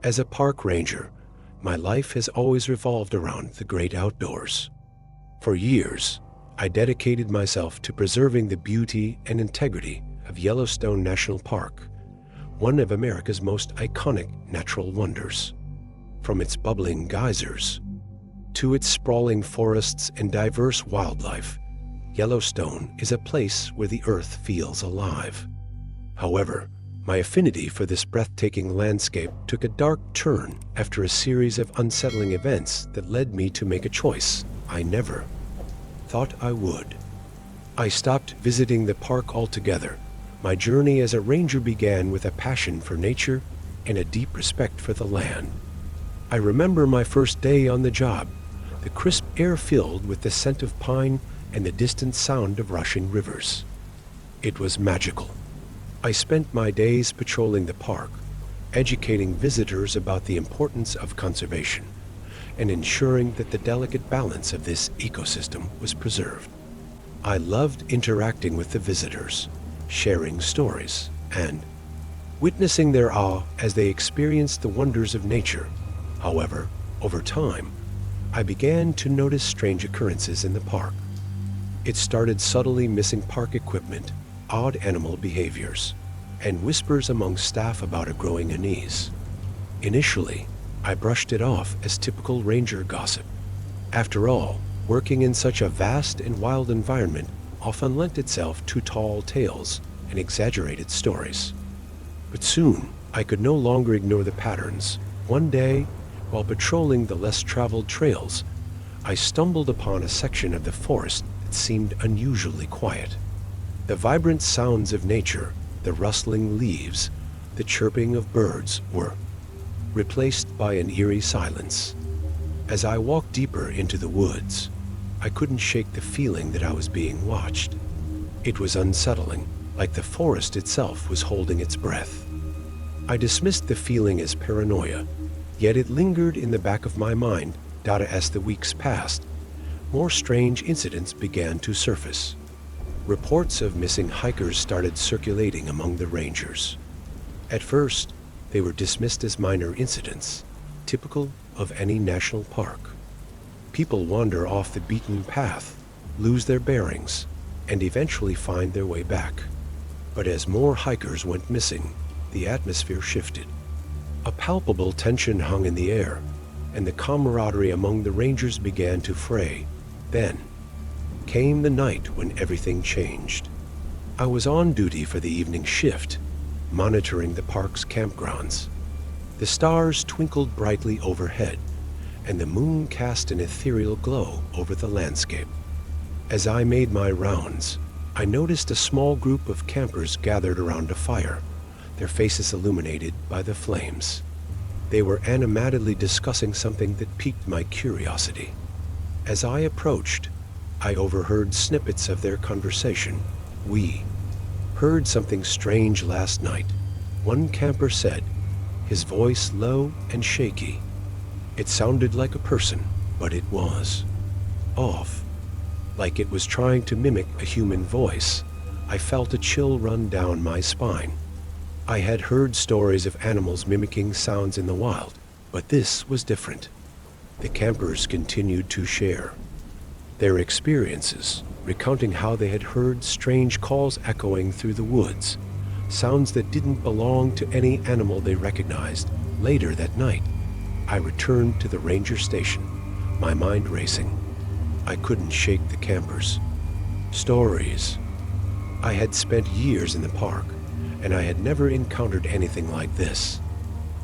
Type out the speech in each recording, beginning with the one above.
As a park ranger, my life has always revolved around the great outdoors. For years, I dedicated myself to preserving the beauty and integrity of Yellowstone National Park, one of America's most iconic natural wonders. From its bubbling geysers to its sprawling forests and diverse wildlife, Yellowstone is a place where the earth feels alive. However, my affinity for this breathtaking landscape took a dark turn after a series of unsettling events that led me to make a choice I never thought I would. I stopped visiting the park altogether. My journey as a ranger began with a passion for nature and a deep respect for the land. I remember my first day on the job, the crisp air filled with the scent of pine and the distant sound of rushing rivers. It was magical. I spent my days patrolling the park, educating visitors about the importance of conservation, and ensuring that the delicate balance of this ecosystem was preserved. I loved interacting with the visitors, sharing stories, and witnessing their awe as they experienced the wonders of nature. However, over time, I began to notice strange occurrences in the park. It started subtly missing park equipment, odd animal behaviors, and whispers among staff about a growing unease. Initially, I brushed it off as typical ranger gossip. After all, working in such a vast and wild environment often lent itself to tall tales and exaggerated stories. But soon, I could no longer ignore the patterns. One day, while patrolling the less traveled trails, I stumbled upon a section of the forest that seemed unusually quiet. The vibrant sounds of nature, the rustling leaves, the chirping of birds were replaced by an eerie silence. As I walked deeper into the woods, I couldn't shake the feeling that I was being watched. It was unsettling, like the forest itself was holding its breath. I dismissed the feeling as paranoia, yet it lingered in the back of my mind. As the weeks passed, more strange incidents began to surface. Reports of missing hikers started circulating among the rangers. At first, they were dismissed as minor incidents, typical of any national park. People wander off the beaten path, lose their bearings, and eventually find their way back. But as more hikers went missing, the atmosphere shifted. A palpable tension hung in the air, and the camaraderie among the rangers began to fray. Then came the night when everything changed. I was on duty for the evening shift, monitoring the park's campgrounds. The stars twinkled brightly overhead, and the moon cast an ethereal glow over the landscape. As I made my rounds, I noticed a small group of campers gathered around a fire, their faces illuminated by the flames. They were animatedly discussing something that piqued my curiosity. As I approached, I overheard snippets of their conversation. "We heard something strange last night," one camper said, his voice low and shaky. It sounded like a person, but it was off, like it was trying to mimic a human voice. I felt a chill run down my spine. I had heard stories of animals mimicking sounds in the wild, but this was different. The campers continued to share their experiences, recounting how they had heard strange calls echoing through the woods, sounds that didn't belong to any animal they recognized. Later that night, I returned to the ranger station, my mind racing. I couldn't shake the campers' stories. I had spent years in the park, and I had never encountered anything like this.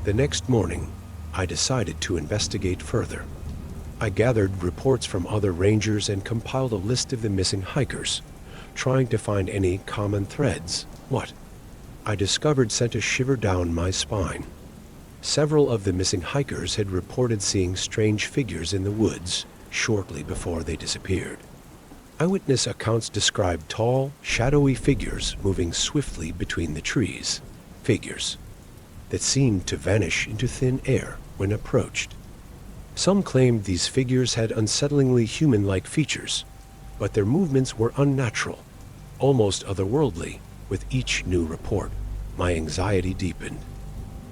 The next morning, I decided to investigate further. I gathered reports from other rangers and compiled a list of the missing hikers, trying to find any common threads. What I discovered sent a shiver down my spine. Several of the missing hikers had reported seeing strange figures in the woods shortly before they disappeared. Eyewitness accounts described tall, shadowy figures moving swiftly between the trees, figures that seemed to vanish into thin air when approached. Some claimed these figures had unsettlingly human-like features, but their movements were unnatural, almost otherworldly. With each new report, my anxiety deepened.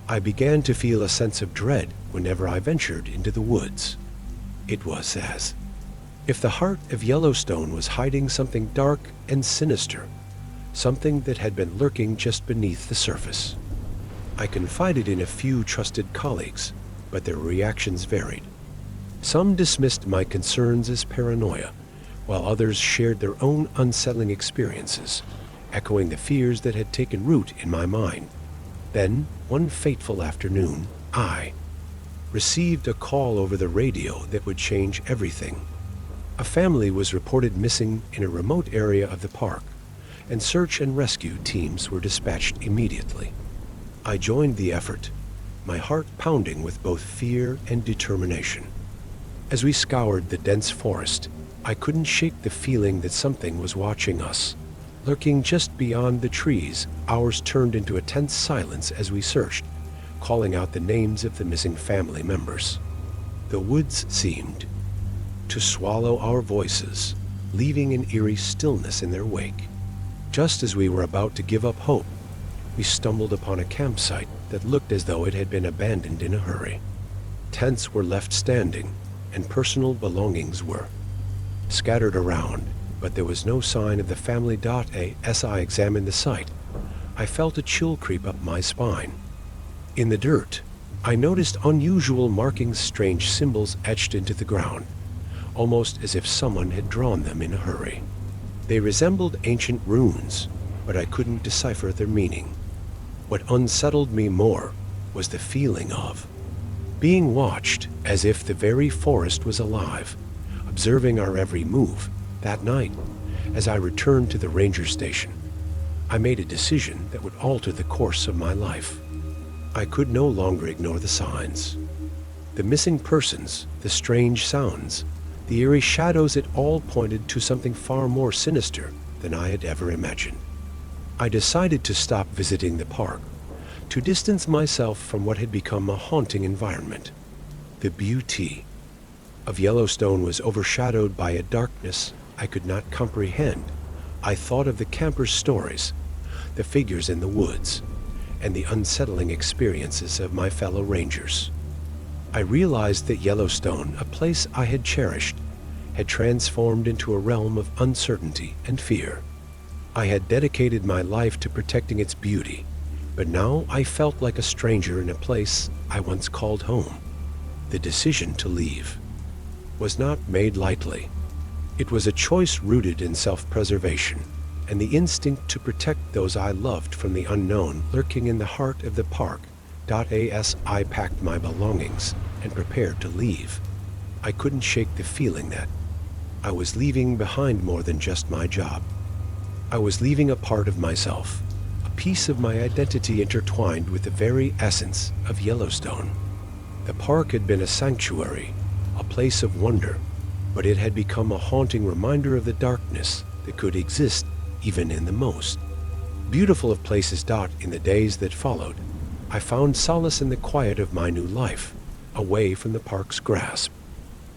I began to feel a sense of dread whenever I ventured into the woods. It was as if the heart of Yellowstone was hiding something dark and sinister, something that had been lurking just beneath the surface. I confided in a few trusted colleagues, but their reactions varied. Some dismissed my concerns as paranoia, while others shared their own unsettling experiences, echoing the fears that had taken root in my mind. Then, one fateful afternoon, I received a call over the radio that would change everything. A family was reported missing in a remote area of the park, and search and rescue teams were dispatched immediately. I joined the effort, my heart pounding with both fear and determination. As we scoured the dense forest, I couldn't shake the feeling that something was watching us. Lurking just beyond the trees, hours turned into a tense silence as we searched, calling out the names of the missing family members. The woods seemed to swallow our voices, leaving an eerie stillness in their wake. Just as we were about to give up hope, we stumbled upon a campsite that looked as though it had been abandoned in a hurry. Tents were left standing, and personal belongings were scattered around, but there was no sign of the family. As I examined the site, I felt a chill creep up my spine. In the dirt, I noticed unusual markings, strange symbols etched into the ground, almost as if someone had drawn them in a hurry. They resembled ancient runes, but I couldn't decipher their meaning. What unsettled me more was the feeling of being watched, as if the very forest was alive, observing our every move. That night, as I returned to the ranger station, I made a decision that would alter the course of my life. I could no longer ignore the signs. The missing persons, the strange sounds, the eerie shadows, it all pointed to something far more sinister than I had ever imagined. I decided to stop visiting the park, to distance myself from what had become a haunting environment. The beauty of Yellowstone was overshadowed by a darkness I could not comprehend. I thought of the campers' stories, the figures in the woods, and the unsettling experiences of my fellow rangers. I realized that Yellowstone, a place I had cherished, had transformed into a realm of uncertainty and fear. I had dedicated my life to protecting its beauty, but now I felt like a stranger in a place I once called home. The decision to leave was not made lightly. It was a choice rooted in self-preservation and the instinct to protect those I loved from the unknown lurking in the heart of the park. As I packed my belongings and prepared to leave, I couldn't shake the feeling that I was leaving behind more than just my job. I was leaving a part of myself, a piece of my identity intertwined with the very essence of Yellowstone. The park had been a sanctuary, a place of wonder, but it had become a haunting reminder of the darkness that could exist even in the most beautiful of places. In the days that followed, I found solace in the quiet of my new life, away from the park's grasp.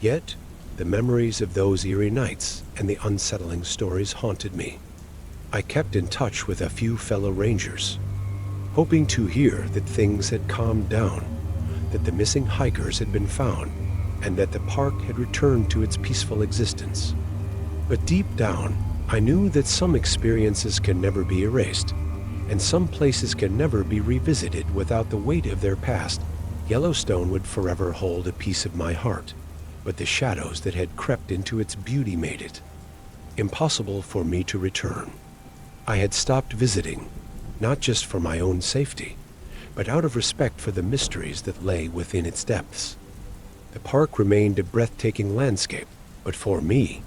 Yet, the memories of those eerie nights and the unsettling stories haunted me. I kept in touch with a few fellow rangers, hoping to hear that things had calmed down, that the missing hikers had been found, and that the park had returned to its peaceful existence. But deep down, I knew that some experiences can never be erased, and some places can never be revisited without the weight of their past. Yellowstone would forever hold a piece of my heart, but the shadows that had crept into its beauty made it impossible for me to return. I had stopped visiting, not just for my own safety, but out of respect for the mysteries that lay within its depths. The park remained a breathtaking landscape, but for me,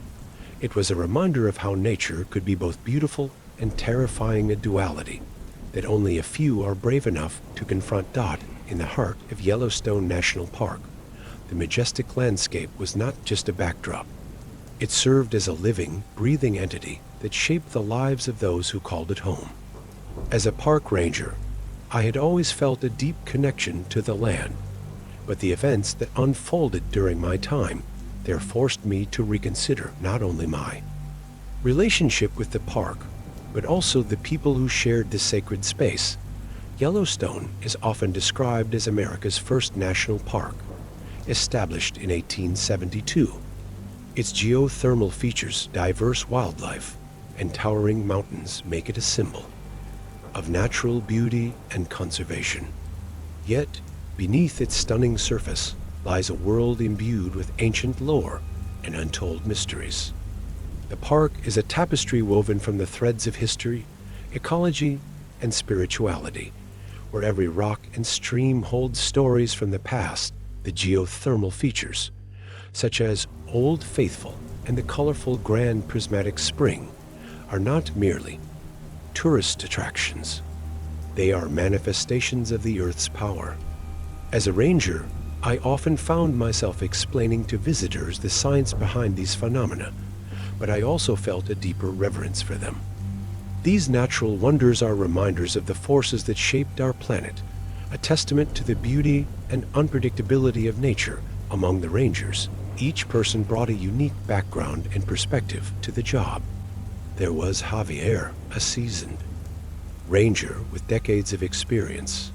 it was a reminder of how nature could be both beautiful and terrifying, a duality that only a few are brave enough to confront. In the heart of Yellowstone National Park, the majestic landscape was not just a backdrop. It served as a living, breathing entity that shaped the lives of those who called it home. As a park ranger, I had always felt a deep connection to the land, but the events that unfolded during my time there forced me to reconsider not only my relationship with the park, but also the people who shared this sacred space. Yellowstone is often described as America's first national park, established in 1872. Its geothermal features, diverse wildlife, and towering mountains make it a symbol of natural beauty and conservation. Yet, beneath its stunning surface lies a world imbued with ancient lore and untold mysteries. The park is a tapestry woven from the threads of history, ecology, and spirituality, where every rock and stream holds stories from the past. The geothermal features, such as Old Faithful and the colorful Grand Prismatic Spring, are not merely tourist attractions. They are manifestations of the Earth's power. As a ranger, I often found myself explaining to visitors the science behind these phenomena, but I also felt a deeper reverence for them. These natural wonders are reminders of the forces that shaped our planet, a testament to the beauty and unpredictability of nature. Among the rangers, each person brought a unique background and perspective to the job. There was Javier, a seasoned ranger with decades of experience.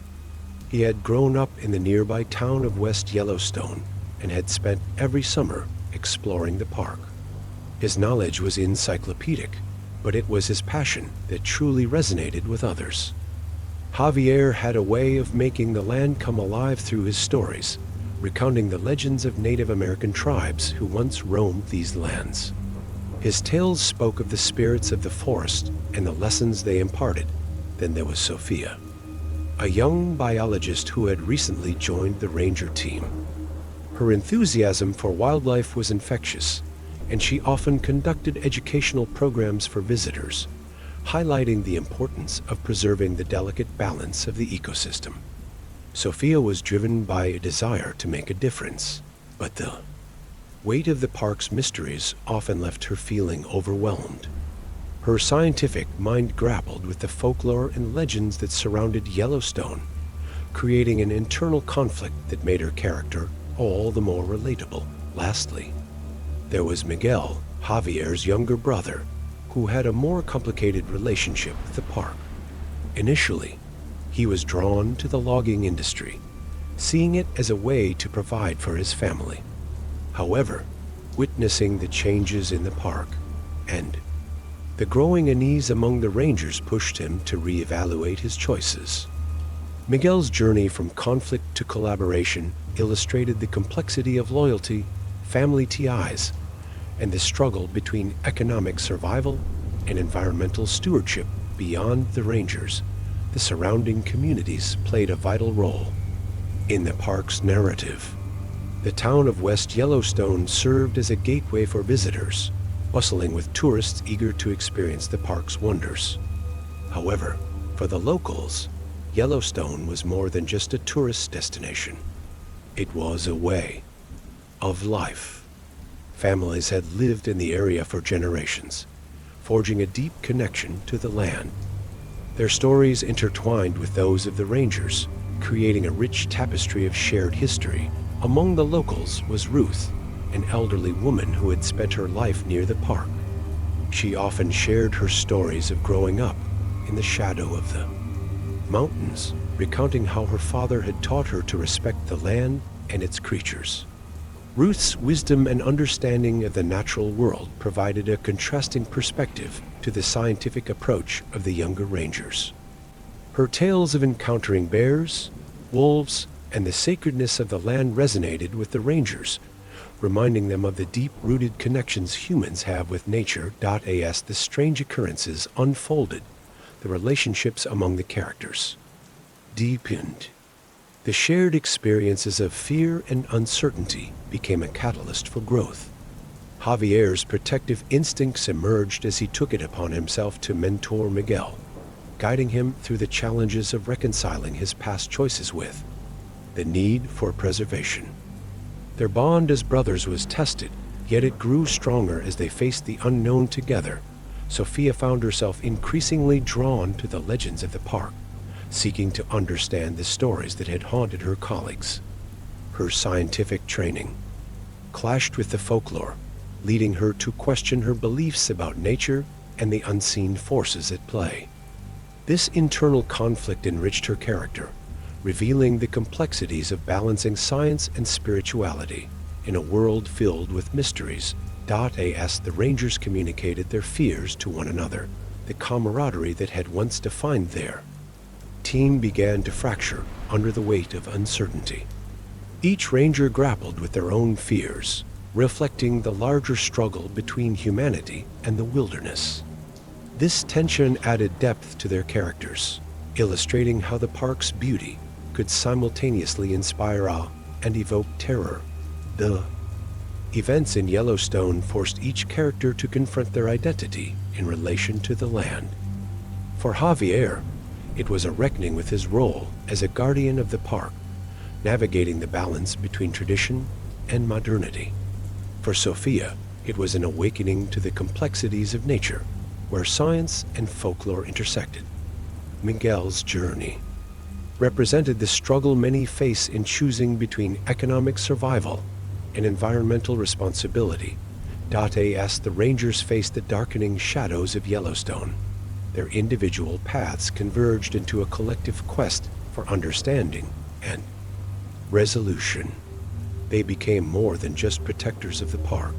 He had grown up in the nearby town of West Yellowstone and had spent every summer exploring the park. His knowledge was encyclopedic, but it was his passion that truly resonated with others. Javier had a way of making the land come alive through his stories, recounting the legends of Native American tribes who once roamed these lands. His tales spoke of the spirits of the forest and the lessons they imparted. Then there was Sophia, a young biologist who had recently joined the ranger team. Her enthusiasm for wildlife was infectious, and she often conducted educational programs for visitors, highlighting the importance of preserving the delicate balance of the ecosystem. Sophia was driven by a desire to make a difference, but the weight of the park's mysteries often left her feeling overwhelmed. Her scientific mind grappled with the folklore and legends that surrounded Yellowstone, creating an internal conflict that made her character all the more relatable. Lastly, there was Miguel, Javier's younger brother, who had a more complicated relationship with the park. Initially, he was drawn to the logging industry, seeing it as a way to provide for his family. However, witnessing the changes in the park and the growing unease among the rangers pushed him to reevaluate his choices. Miguel's journey from conflict to collaboration illustrated the complexity of loyalty, family ties, and the struggle between economic survival and environmental stewardship. Beyond the rangers, the surrounding communities played a vital role in the park's narrative. The town of West Yellowstone served as a gateway for visitors, bustling with tourists eager to experience the park's wonders. However, for the locals, Yellowstone was more than just a tourist destination. It was a way of life. Families had lived in the area for generations, forging a deep connection to the land. Their stories intertwined with those of the rangers, creating a rich tapestry of shared history. Among the locals was Ruth, an elderly woman who had spent her life near the park. She often shared her stories of growing up in the shadow of the mountains, recounting how her father had taught her to respect the land and its creatures. Ruth's wisdom and understanding of the natural world provided a contrasting perspective to the scientific approach of the younger rangers. Her tales of encountering bears, wolves, and the sacredness of the land resonated with the rangers, reminding them of the deep-rooted connections humans have with nature. As the strange occurrences unfolded, the relationships among the characters deepened. The shared experiences of fear and uncertainty became a catalyst for growth. Javier's protective instincts emerged as he took it upon himself to mentor Miguel, guiding him through the challenges of reconciling his past choices with the need for preservation. Their bond as brothers was tested, yet it grew stronger as they faced the unknown together. Sophia found herself increasingly drawn to the legends of the park, seeking to understand the stories that had haunted her colleagues. Her scientific training clashed with the folklore, leading her to question her beliefs about nature and the unseen forces at play. This internal conflict enriched her character, revealing the complexities of balancing science and spirituality in a world filled with mysteries. As the Rangers communicated their fears to one another, the camaraderie that had once defined their team began to fracture under the weight of uncertainty. Each Ranger grappled with their own fears, reflecting the larger struggle between humanity and the wilderness. This tension added depth to their characters, illustrating how the park's beauty could simultaneously inspire awe and evoke terror. The events in Yellowstone forced each character to confront their identity in relation to the land. For Javier, it was a reckoning with his role as a guardian of the park, navigating the balance between tradition and modernity. For Sofia, it was an awakening to the complexities of nature, where science and folklore intersected. Miguel's journey represented the struggle many face in choosing between economic survival and environmental responsibility. As the Rangers faced the darkening shadows of Yellowstone, their individual paths converged into a collective quest for understanding and resolution. They became more than just protectors of the park.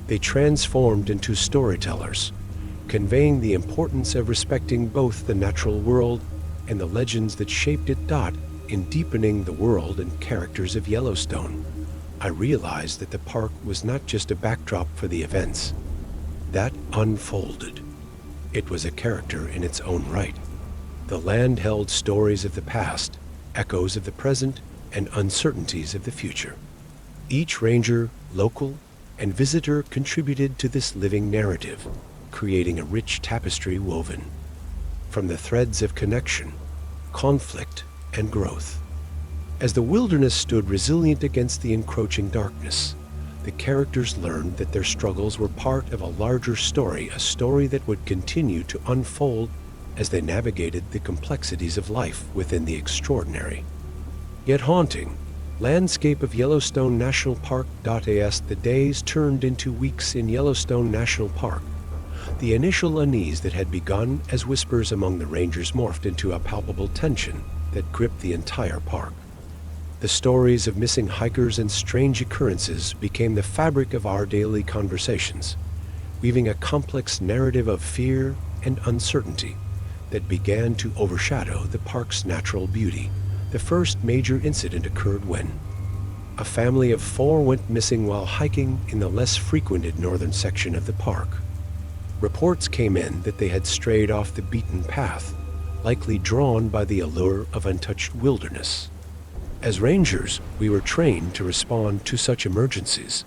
They transformed into storytellers, conveying the importance of respecting both the natural world and the legends that shaped it. In deepening the world and characters of Yellowstone, I realized that the park was not just a backdrop for the events that unfolded. It was a character in its own right. The land held stories of the past, echoes of the present, and uncertainties of the future. Each ranger, local, and visitor contributed to this living narrative, creating a rich tapestry woven from the threads of connection, conflict, and growth. As the wilderness stood resilient against the encroaching darkness, the characters learned that their struggles were part of a larger story, a story that would continue to unfold as they navigated the complexities of life within the extraordinary yet haunting landscape of Yellowstone National Park. As the days turned into weeks in Yellowstone National Park, the initial unease that had begun as whispers among the Rangers morphed into a palpable tension that gripped the entire park. The stories of missing hikers and strange occurrences became the fabric of our daily conversations, weaving a complex narrative of fear and uncertainty that began to overshadow the park's natural beauty. The first major incident occurred when a family of 4 went missing while hiking in the less frequented northern section of the park. Reports came in that they had strayed off the beaten path, likely drawn by the allure of untouched wilderness. As rangers, we were trained to respond to such emergencies,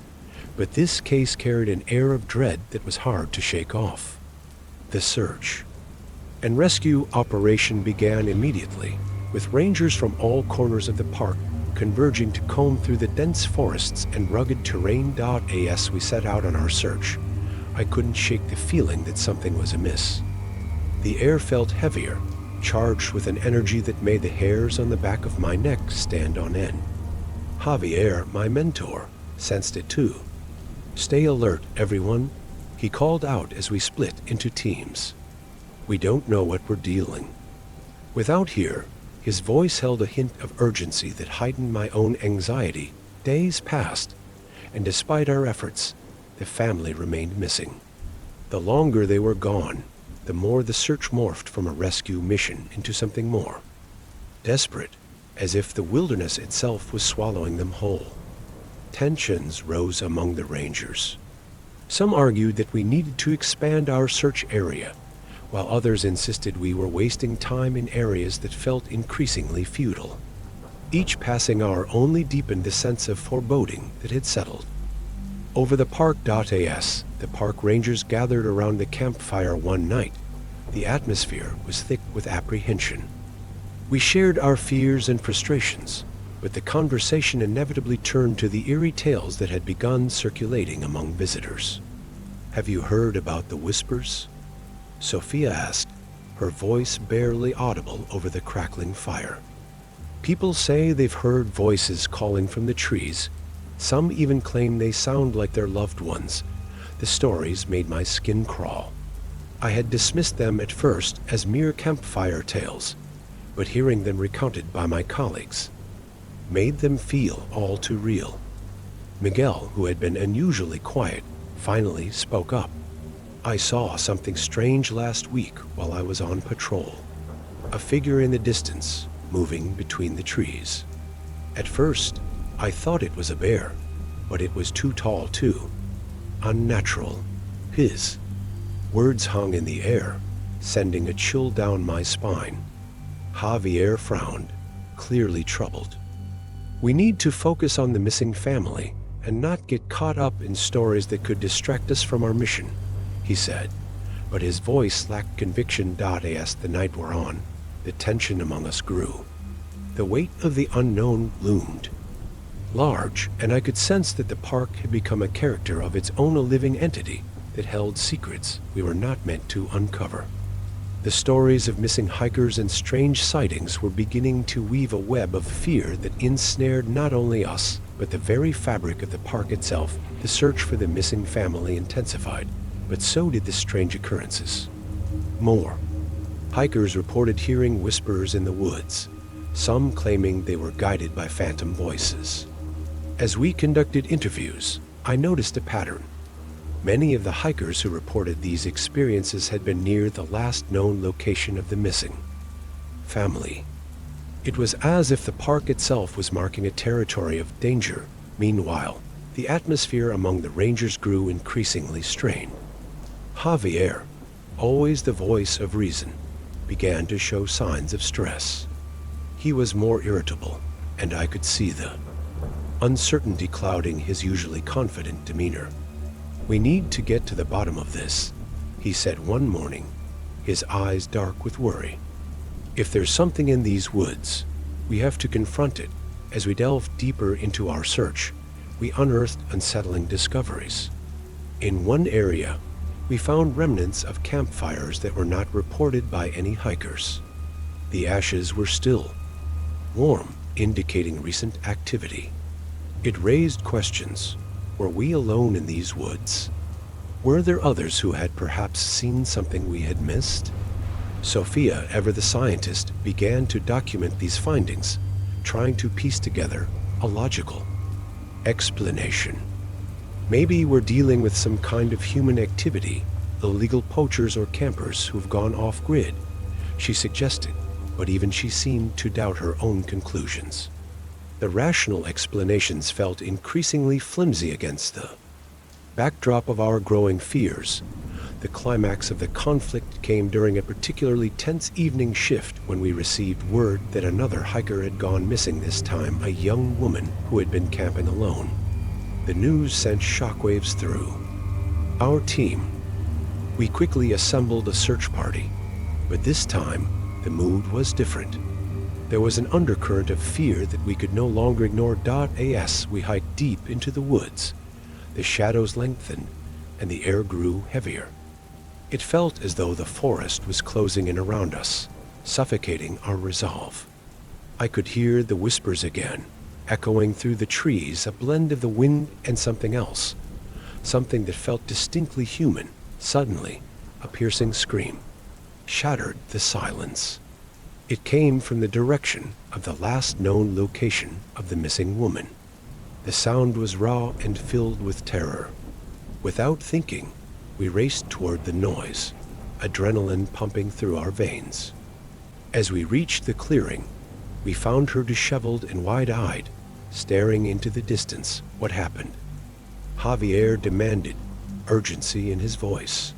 but this case carried an air of dread that was hard to shake off. The search and rescue operation began immediately, with rangers from all corners of the park converging to comb through the dense forests and rugged terrain. As we set out on our search, I couldn't shake the feeling that something was amiss. The air felt heavier, charged with an energy that made the hairs on the back of my neck stand on end. Javier, my mentor, sensed it too. "Stay alert, everyone," he called out as we split into teams. "We don't know what we're dealing with out here." His voice held a hint of urgency that heightened my own anxiety. Days passed, and despite our efforts, the family remained missing. The longer they were gone, the more the search morphed from a rescue mission into something more desperate, as if the wilderness itself was swallowing them whole. Tensions rose among the rangers. Some argued that we needed to expand our search area, while others insisted we were wasting time in areas that felt increasingly futile. Each passing hour only deepened the sense of foreboding that had settled over the park. As the park rangers gathered around the campfire one night, the atmosphere was thick with apprehension. We shared our fears and frustrations, but the conversation inevitably turned to the eerie tales that had begun circulating among visitors. "Have you heard about the whispers?" Sophia asked, her voice barely audible over the crackling fire. "People say they've heard voices calling from the trees. Some even claim they sound like their loved ones." The stories made my skin crawl. I had dismissed them at first as mere campfire tales, but hearing them recounted by my colleagues made them feel all too real. Miguel, who had been unusually quiet, finally spoke up. "I saw something strange last week while I was on patrol. A figure in the distance, moving between the trees. At first, I thought it was a bear, but it was too tall too. Unnatural. His words hung in the air, sending a chill down my spine." Javier frowned, clearly troubled. "We need to focus on the missing family and not get caught up in stories that could distract us from our mission," he said, but his voice lacked conviction. As the night wore on, the tension among us grew. The weight of the unknown loomed large, and I could sense that the park had become a character of its own, a living entity that held secrets we were not meant to uncover. The stories of missing hikers and strange sightings were beginning to weave a web of fear that ensnared not only us, but the very fabric of the park itself. The search for the missing family intensified, but so did the strange occurrences. More. Hikers reported hearing whispers in the woods, some claiming they were guided by phantom voices. As we conducted interviews, I noticed a pattern. Many of the hikers who reported these experiences had been near the last known location of the missing family. It was as if the park itself was marking a territory of danger. Meanwhile, the atmosphere among the rangers grew increasingly strained. Javier, always the voice of reason, began to show signs of stress. He was more irritable, and I could see the uncertainty clouding his usually confident demeanor. "We need to get to the bottom of this," he said one morning, his eyes dark with worry. "If there's something in these woods, we have to confront it." As we delved deeper into our search, we unearthed unsettling discoveries. In one area, we found remnants of campfires that were not reported by any hikers. The ashes were still warm, indicating recent activity. It raised questions. Were we alone in these woods? Were there others who had perhaps seen something we had missed? Sophia, ever the scientist, began to document these findings, trying to piece together a logical explanation. "Maybe we're dealing with some kind of human activity, illegal poachers or campers who've gone off-grid," she suggested, but even she seemed to doubt her own conclusions. The rational explanations felt increasingly flimsy against the backdrop of our growing fears. The climax of the conflict came during a particularly tense evening shift when we received word that another hiker had gone missing, this time a young woman who had been camping alone. The news sent shockwaves through our team. We quickly assembled a search party, but this time the mood was different. There was an undercurrent of fear that we could no longer ignore. As we hiked deep into the woods, the shadows lengthened and the air grew heavier. It felt as though the forest was closing in around us, suffocating our resolve. I could hear the whispers again, echoing through the trees, a blend of the wind and something else, something that felt distinctly human. Suddenly, a piercing scream shattered the silence. It came from the direction of the last known location of the missing woman. The sound was raw and filled with terror. Without thinking, we raced toward the noise, adrenaline pumping through our veins. As we reached the clearing, we found her disheveled and wide-eyed, staring into the distance. "What happened?" Javier demanded, urgency in his voice.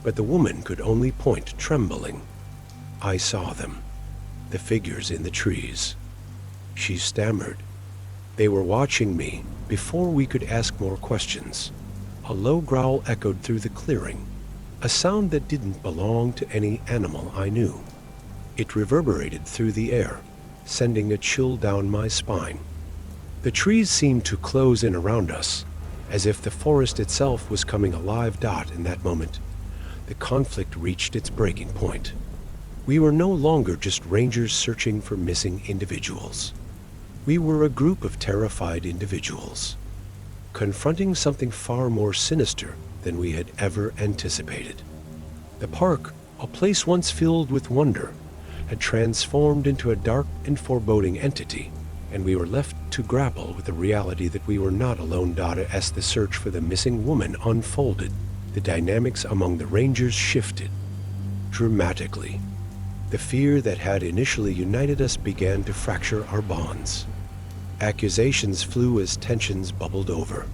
But the woman could only point, trembling. "I saw them. The figures in the trees," she stammered. "They were watching me." Before we could ask more questions, a low growl echoed through the clearing, a sound that didn't belong to any animal I knew. It reverberated through the air, sending a chill down my spine. The trees seemed to close in around us, as if the forest itself was coming alive. In that moment, the conflict reached its breaking point. We were no longer just rangers searching for missing individuals. We were a group of terrified individuals, confronting something far more sinister than we had ever anticipated. The park, a place once filled with wonder, had transformed into a dark and foreboding entity, and we were left to grapple with the reality that we were not alone. As the search for the missing woman unfolded, the dynamics among the Rangers shifted dramatically. The fear that had initially united us began to fracture our bonds. Accusations flew as tensions bubbled over.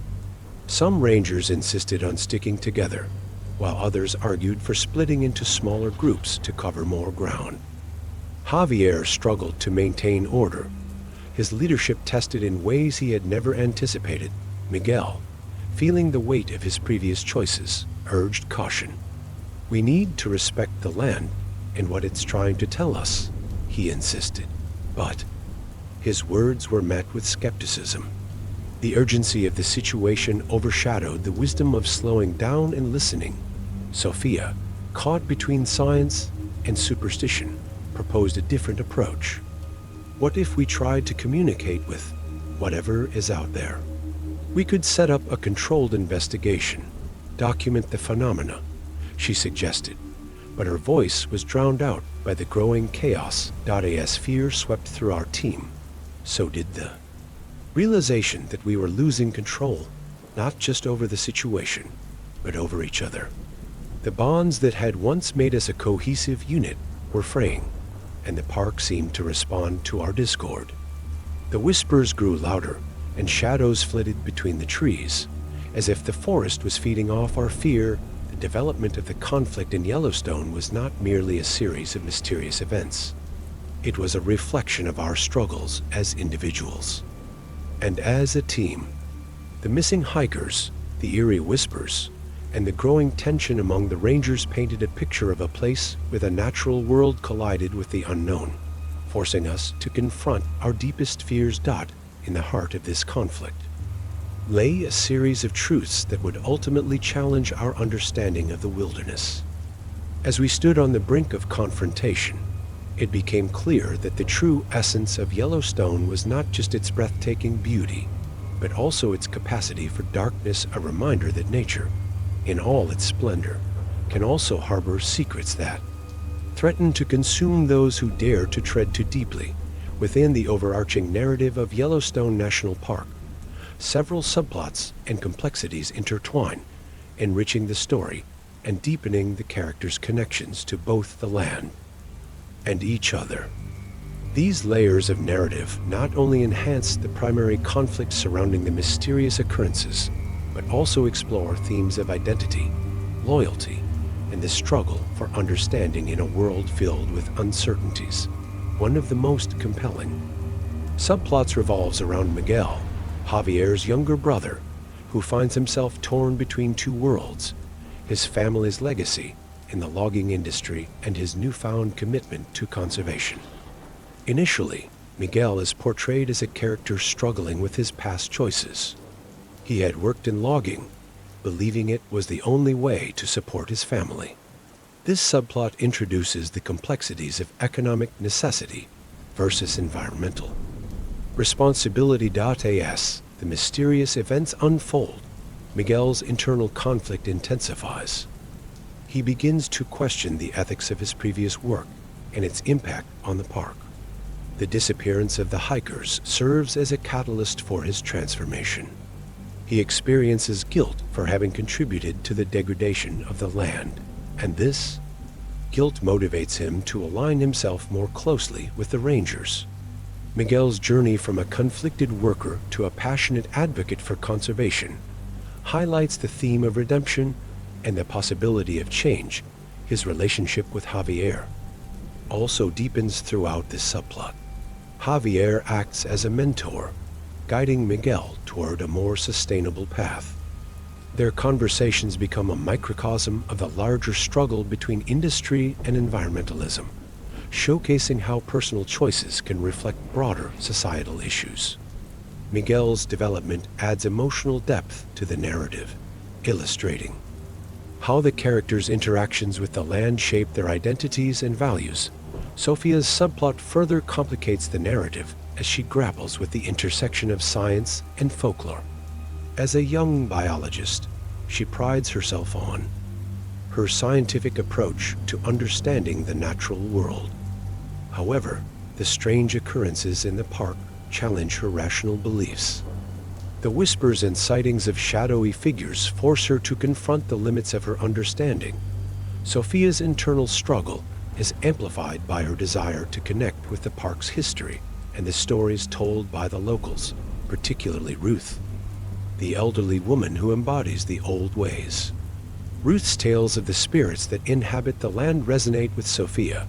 Some Rangers insisted on sticking together, while others argued for splitting into smaller groups to cover more ground. Javier struggled to maintain order, his leadership tested in ways he had never anticipated. Miguel, feeling the weight of his previous choices, urged caution. "We need to respect the land and what it's trying to tell us," he insisted. But his words were met with skepticism. The urgency of the situation overshadowed the wisdom of slowing down and listening. Sofia, caught between science and superstition, proposed a different approach. What if we tried to communicate with whatever is out there? We could set up a controlled investigation, document the phenomena, she suggested, but her voice was drowned out by the growing chaos. As fear swept through our team, so did the realization that we were losing control, not just over the situation, but over each other. The bonds that had once made us a cohesive unit were fraying, and the park seemed to respond to our discord. The whispers grew louder, and shadows flitted between the trees, as if the forest was feeding off our fear. The development of the conflict in Yellowstone was not merely a series of mysterious events. It was a reflection of our struggles as individuals. And as a team, the missing hikers, the eerie whispers, and the growing tension among the Rangers painted a picture of a place where the natural world collided with the unknown, forcing us to confront our deepest fears. In the heart of this conflict lay a series of truths that would ultimately challenge our understanding of the wilderness. As we stood on the brink of confrontation, it became clear that the true essence of Yellowstone was not just its breathtaking beauty, but also its capacity for darkness, a reminder that nature, in all its splendor, can also harbor secrets that threaten to consume those who dare to tread too deeply. Within the overarching narrative of Yellowstone National Park, several subplots and complexities intertwine, enriching the story and deepening the characters' connections to both the land and each other. These layers of narrative not only enhance the primary conflict surrounding the mysterious occurrences, but also explore themes of identity, loyalty, and the struggle for understanding in a world filled with uncertainties. One of the most compelling subplots revolves around Miguel, Javier's younger brother, who finds himself torn between two worlds: his family's legacy in the logging industry and his newfound commitment to conservation. Initially, Miguel is portrayed as a character struggling with his past choices. He had worked in logging, believing it was the only way to support his family. This subplot introduces the complexities of economic necessity versus environmental responsibility. As the mysterious events unfold, Miguel's internal conflict intensifies. He begins to question the ethics of his previous work and its impact on the park. The disappearance of the hikers serves as a catalyst for his transformation. He experiences guilt for having contributed to the degradation of the land, and this guilt motivates him to align himself more closely with the Rangers. Miguel's journey from a conflicted worker to a passionate advocate for conservation highlights the theme of redemption and the possibility of change. His relationship with Javier also deepens throughout this subplot. Javier acts as a mentor, guiding Miguel toward a more sustainable path. Their conversations become a microcosm of the larger struggle between industry and environmentalism, showcasing how personal choices can reflect broader societal issues. Miguel's development adds emotional depth to the narrative, illustrating how the characters' interactions with the land shape their identities and values. Sofia's subplot further complicates the narrative as she grapples with the intersection of science and folklore. As a young biologist, she prides herself on her scientific approach to understanding the natural world. However, the strange occurrences in the park challenge her rational beliefs. The whispers and sightings of shadowy figures force her to confront the limits of her understanding. Sophia's internal struggle is amplified by her desire to connect with the park's history and the stories told by the locals, particularly Ruth, the elderly woman who embodies the old ways. Ruth's tales of the spirits that inhabit the land resonate with Sophia,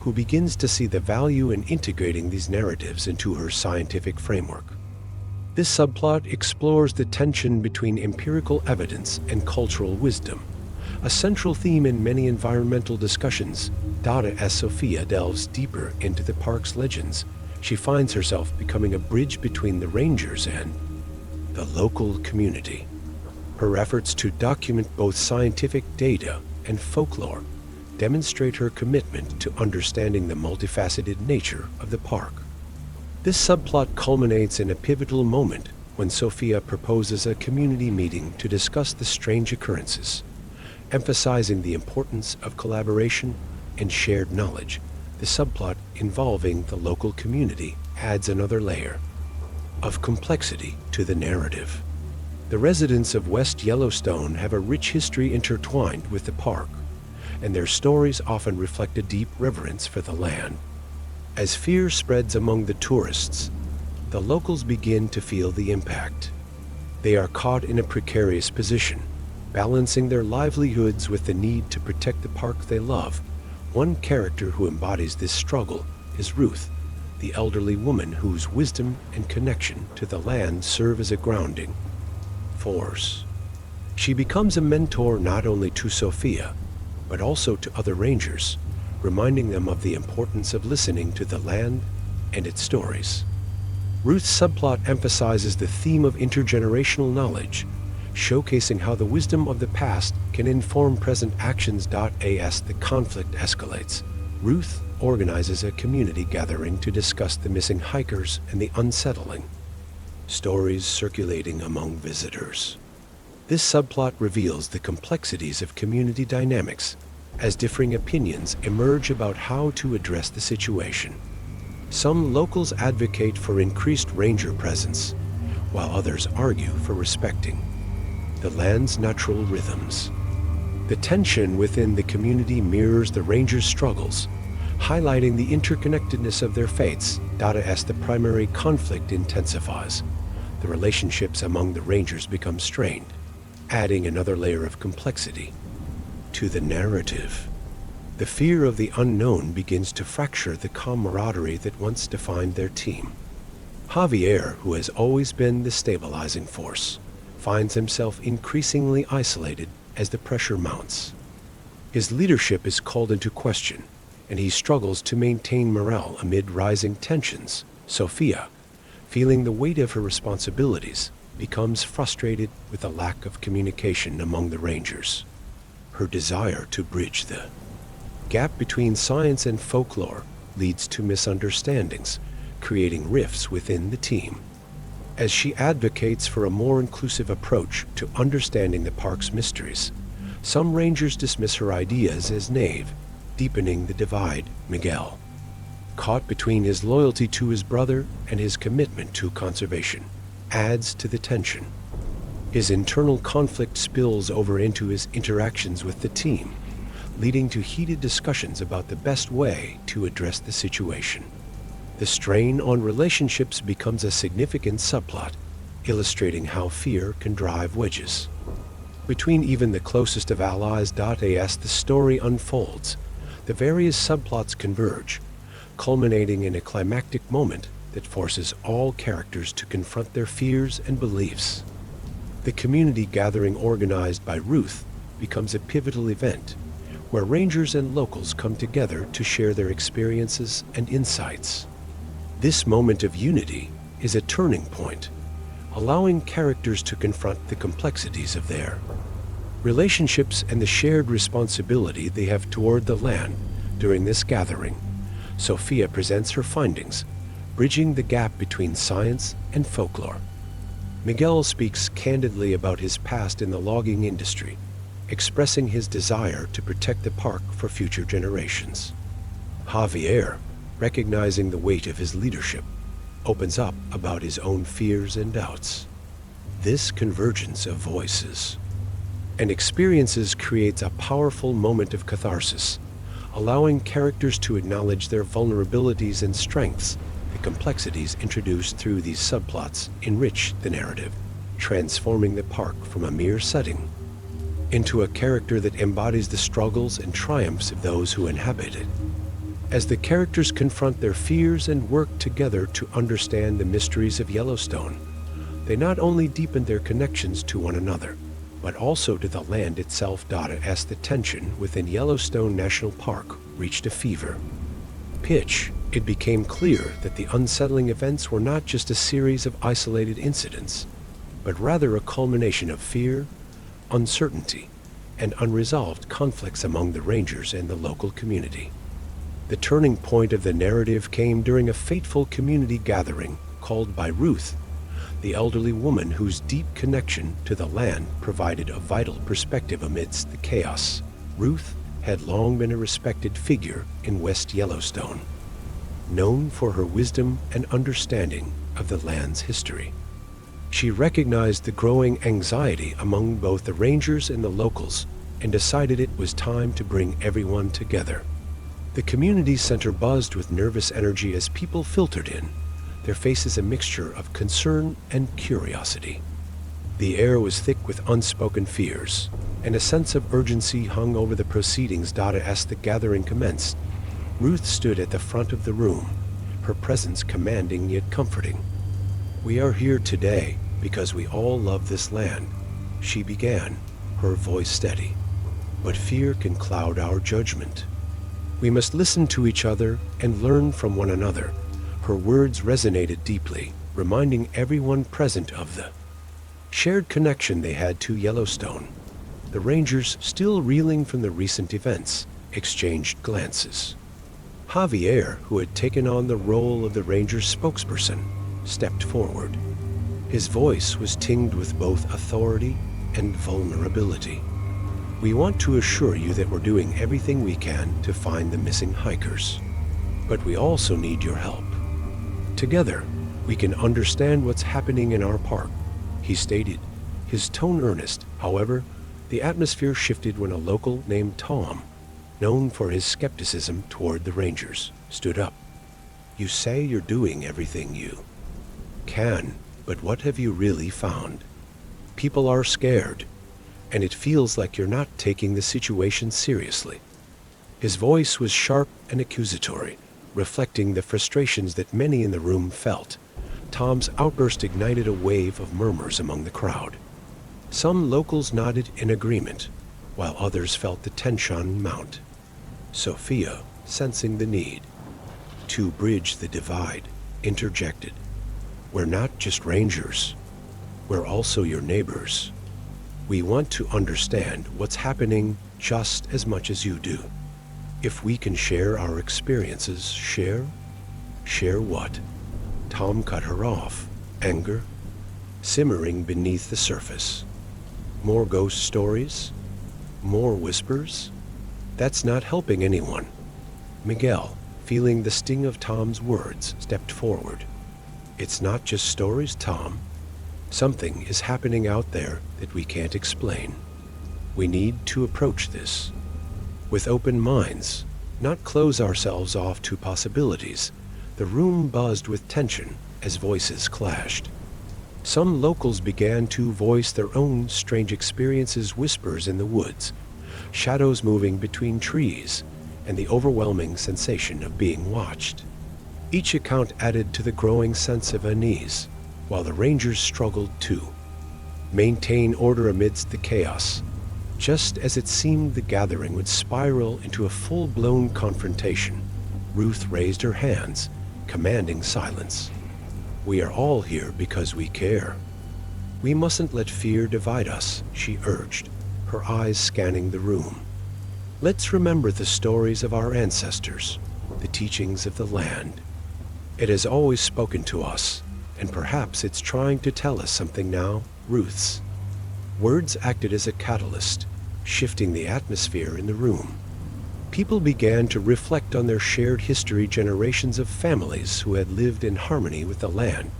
who begins to see the value in integrating these narratives into her scientific framework. This subplot explores the tension between empirical evidence and cultural wisdom, a central theme in many environmental discussions. As Sophia delves deeper into the park's legends, she finds herself becoming a bridge between the rangers and the local community. Her efforts to document both scientific data and folklore demonstrate her commitment to understanding the multifaceted nature of the park. This subplot culminates in a pivotal moment when Sophia proposes a community meeting to discuss the strange occurrences. Emphasizing the importance of collaboration and shared knowledge, the subplot involving the local community adds another layer of complexity to the narrative. The residents of West Yellowstone have a rich history intertwined with the park, and their stories often reflect a deep reverence for the land. As fear spreads among the tourists, the locals begin to feel the impact. They are caught in a precarious position, balancing their livelihoods with the need to protect the park they love. One character who embodies this struggle is Ruth, the elderly woman whose wisdom and connection to the land serve as a grounding force. She becomes a mentor not only to Sophia, but also to other rangers, reminding them of the importance of listening to the land and its stories. Ruth's subplot emphasizes the theme of intergenerational knowledge, showcasing how the wisdom of the past can inform present actions. As the conflict escalates, Ruth organizes a community gathering to discuss the missing hikers and the unsettling stories circulating among visitors. This subplot reveals the complexities of community dynamics as differing opinions emerge about how to address the situation. Some locals advocate for increased ranger presence, while others argue for respecting the land's natural rhythms. The tension within the community mirrors the rangers' struggles, highlighting the interconnectedness of their fates. As the primary conflict intensifies, the relationships among the rangers become strained, adding another layer of complexity to the narrative. The fear of the unknown begins to fracture the camaraderie that once defined their team. Javier, who has always been the stabilizing force, finds himself increasingly isolated as the pressure mounts. His leadership is called into question, and he struggles to maintain morale amid rising tensions. Sophia, feeling the weight of her responsibilities, becomes frustrated with the lack of communication among the rangers. Her desire to bridge the gap between science and folklore leads to misunderstandings, creating rifts within the team. As she advocates for a more inclusive approach to understanding the park's mysteries, some rangers dismiss her ideas as naive, deepening the divide. Miguel, caught between his loyalty to his brother and his commitment to conservation, adds to the tension. His internal conflict spills over into his interactions with the team, leading to heated discussions about the best way to address the situation. The strain on relationships becomes a significant subplot, illustrating how fear can drive wedges between even the closest of allies. As the story unfolds, the various subplots converge, culminating in a climactic moment that forces all characters to confront their fears and beliefs. The community gathering organized by Ruth becomes a pivotal event, where rangers and locals come together to share their experiences and insights. This moment of unity is a turning point, allowing characters to confront the complexities of their relationships and the shared responsibility they have toward the land. During this gathering, Sophia presents her findings, bridging the gap between science and folklore. Miguel speaks candidly about his past in the logging industry, expressing his desire to protect the park for future generations. Javier, recognizing the weight of his leadership, opens up about his own fears and doubts. This convergence of voices and experiences creates a powerful moment of catharsis, allowing characters to acknowledge their vulnerabilities and strengths. The complexities introduced through these subplots enrich the narrative, transforming the park from a mere setting into a character that embodies the struggles and triumphs of those who inhabit it. As the characters confront their fears and work together to understand the mysteries of Yellowstone, they not only deepen their connections to one another, but also to the land itself. As the tension within Yellowstone National Park reached a fever pitch, it became clear that the unsettling events were not just a series of isolated incidents, but rather a culmination of fear, uncertainty, and unresolved conflicts among the rangers and the local community. The turning point of the narrative came during a fateful community gathering called by Ruth, the elderly woman whose deep connection to the land provided a vital perspective amidst the chaos. Ruth had long been a respected figure in West Yellowstone, known for her wisdom and understanding of the land's history. She recognized the growing anxiety among both the rangers and the locals and decided it was time to bring everyone together. The community center buzzed with nervous energy as people filtered in, their faces a mixture of concern and curiosity. The air was thick with unspoken fears, and a sense of urgency hung over the proceedings. As the gathering commenced, Ruth stood at the front of the room, her presence commanding yet comforting. "We are here today because we all love this land," she began, her voice steady. "But fear can cloud our judgment. We must listen to each other and learn from one another." Her words resonated deeply, reminding everyone present of the shared connection they had to Yellowstone. The rangers, still reeling from the recent events, exchanged glances. Javier, who had taken on the role of the ranger's spokesperson, stepped forward. His voice was tinged with both authority and vulnerability. "We want to assure you that we're doing everything we can to find the missing hikers. But we also need your help. Together, we can understand what's happening in our park," he stated, his tone earnest. However, the atmosphere shifted when a local named Tom, known for his skepticism toward the rangers, stood up. "You say you're doing everything you can, but what have you really found? People are scared, and it feels like you're not taking the situation seriously." His voice was sharp and accusatory, reflecting the frustrations that many in the room felt. Tom's outburst ignited a wave of murmurs among the crowd. Some locals nodded in agreement, while others felt the tension mount. Sophia, sensing the need to bridge the divide, interjected, "We're not just rangers. We're also your neighbors. We want to understand what's happening just as much as you do. If we can share our experiences." Share what? Tom cut her off, anger simmering beneath the surface. More ghost stories? More whispers? That's not helping anyone. Miguel, feeling the sting of Tom's words, stepped forward. "It's not just stories, Tom. Something is happening out there that we can't explain. We need to approach this with open minds, not close ourselves off to possibilities." The room buzzed with tension as voices clashed. Some locals began to voice their own strange experiences, whispers in the woods, shadows moving between trees, and the overwhelming sensation of being watched. Each account added to the growing sense of unease, while the rangers struggled to maintain order amidst the chaos. Just as it seemed the gathering would spiral into a full-blown confrontation, Ruth raised her hands, commanding silence. "We are all here because we care. We mustn't let fear divide us," she urged, her eyes scanning the room. "Let's remember the stories of our ancestors, the teachings of the land. It has always spoken to us, and perhaps it's trying to tell us something now." Ruth's words acted as a catalyst, shifting the atmosphere in the room. People began to reflect on their shared history, generations of families who had lived in harmony with the land,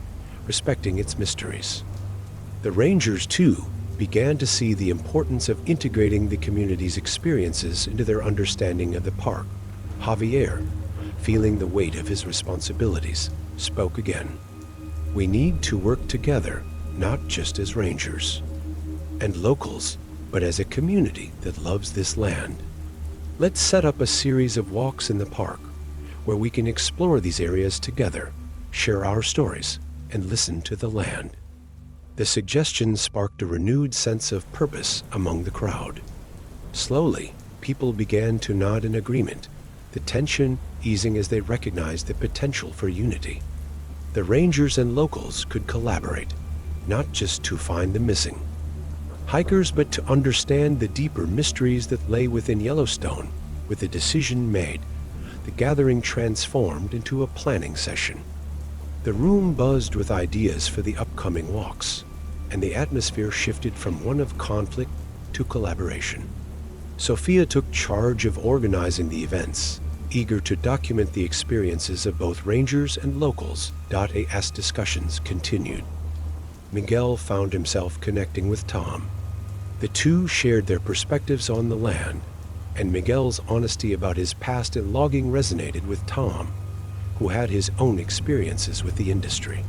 respecting its mysteries. The rangers, too, began to see the importance of integrating the community's experiences into their understanding of the park. Javier, feeling the weight of his responsibilities, spoke again. "We need to work together, not just as rangers and locals, but as a community that loves this land. Let's set up a series of walks in the park where we can explore these areas together, share our stories, and listen to the land." The suggestion sparked a renewed sense of purpose among the crowd. Slowly, people began to nod in agreement, the tension easing as they recognized the potential for unity. The rangers and locals could collaborate, not just to find the missing hikers, but to understand the deeper mysteries that lay within Yellowstone. With the decision made, the gathering transformed into a planning session. The room buzzed with ideas for the upcoming walks, and the atmosphere shifted from one of conflict to collaboration. Sophia took charge of organizing the events, eager to document the experiences of both rangers and locals. As discussions continued, Miguel found himself connecting with Tom. The two shared their perspectives on the land, and Miguel's honesty about his past in logging resonated with Tom, who had his own experiences with the industry.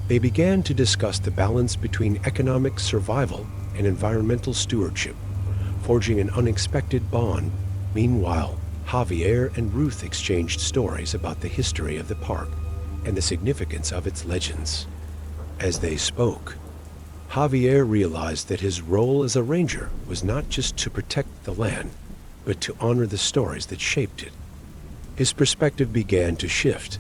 They began to discuss the balance between economic survival and environmental stewardship, forging an unexpected bond. Meanwhile, Javier and Ruth exchanged stories about the history of the park and the significance of its legends. As they spoke, Javier realized that his role as a ranger was not just to protect the land, but to honor the stories that shaped it. His perspective began to shift,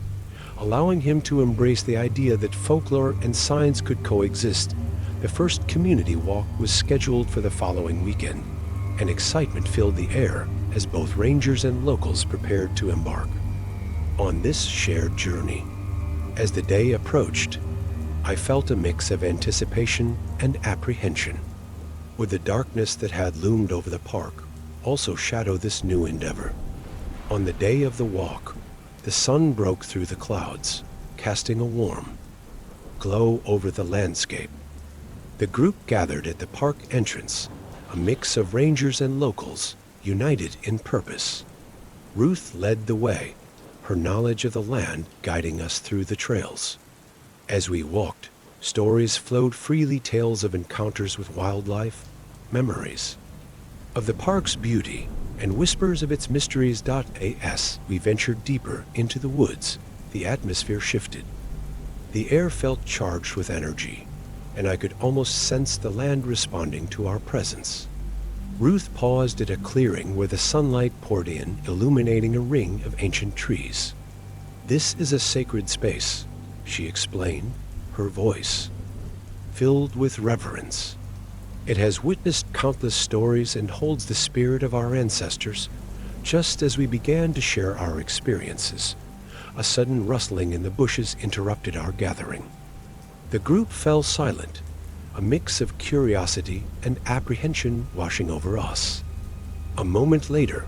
allowing him to embrace the idea that folklore and science could coexist. The first community walk was scheduled for the following weekend, and excitement filled the air as both rangers and locals prepared to embark on this shared journey. As the day approached, I felt a mix of anticipation and apprehension. Would the darkness that had loomed over the park also shadow this new endeavor? On the day of the walk, the sun broke through the clouds, casting a warm glow over the landscape. The group gathered at the park entrance, a mix of rangers and locals, united in purpose. Ruth led the way, her knowledge of the land guiding us through the trails. As we walked, stories flowed freely, tales of encounters with wildlife, memories of the park's beauty, and whispers of its mysteries. As we ventured deeper into the woods, the atmosphere shifted. The air felt charged with energy, and I could almost sense the land responding to our presence. Ruth paused at a clearing where the sunlight poured in, illuminating a ring of ancient trees. "This is a sacred space," she explained, her voice filled with reverence. "It has witnessed countless stories and holds the spirit of our ancestors." Just as we began to share our experiences, a sudden rustling in the bushes interrupted our gathering. The group fell silent, a mix of curiosity and apprehension washing over us. A moment later,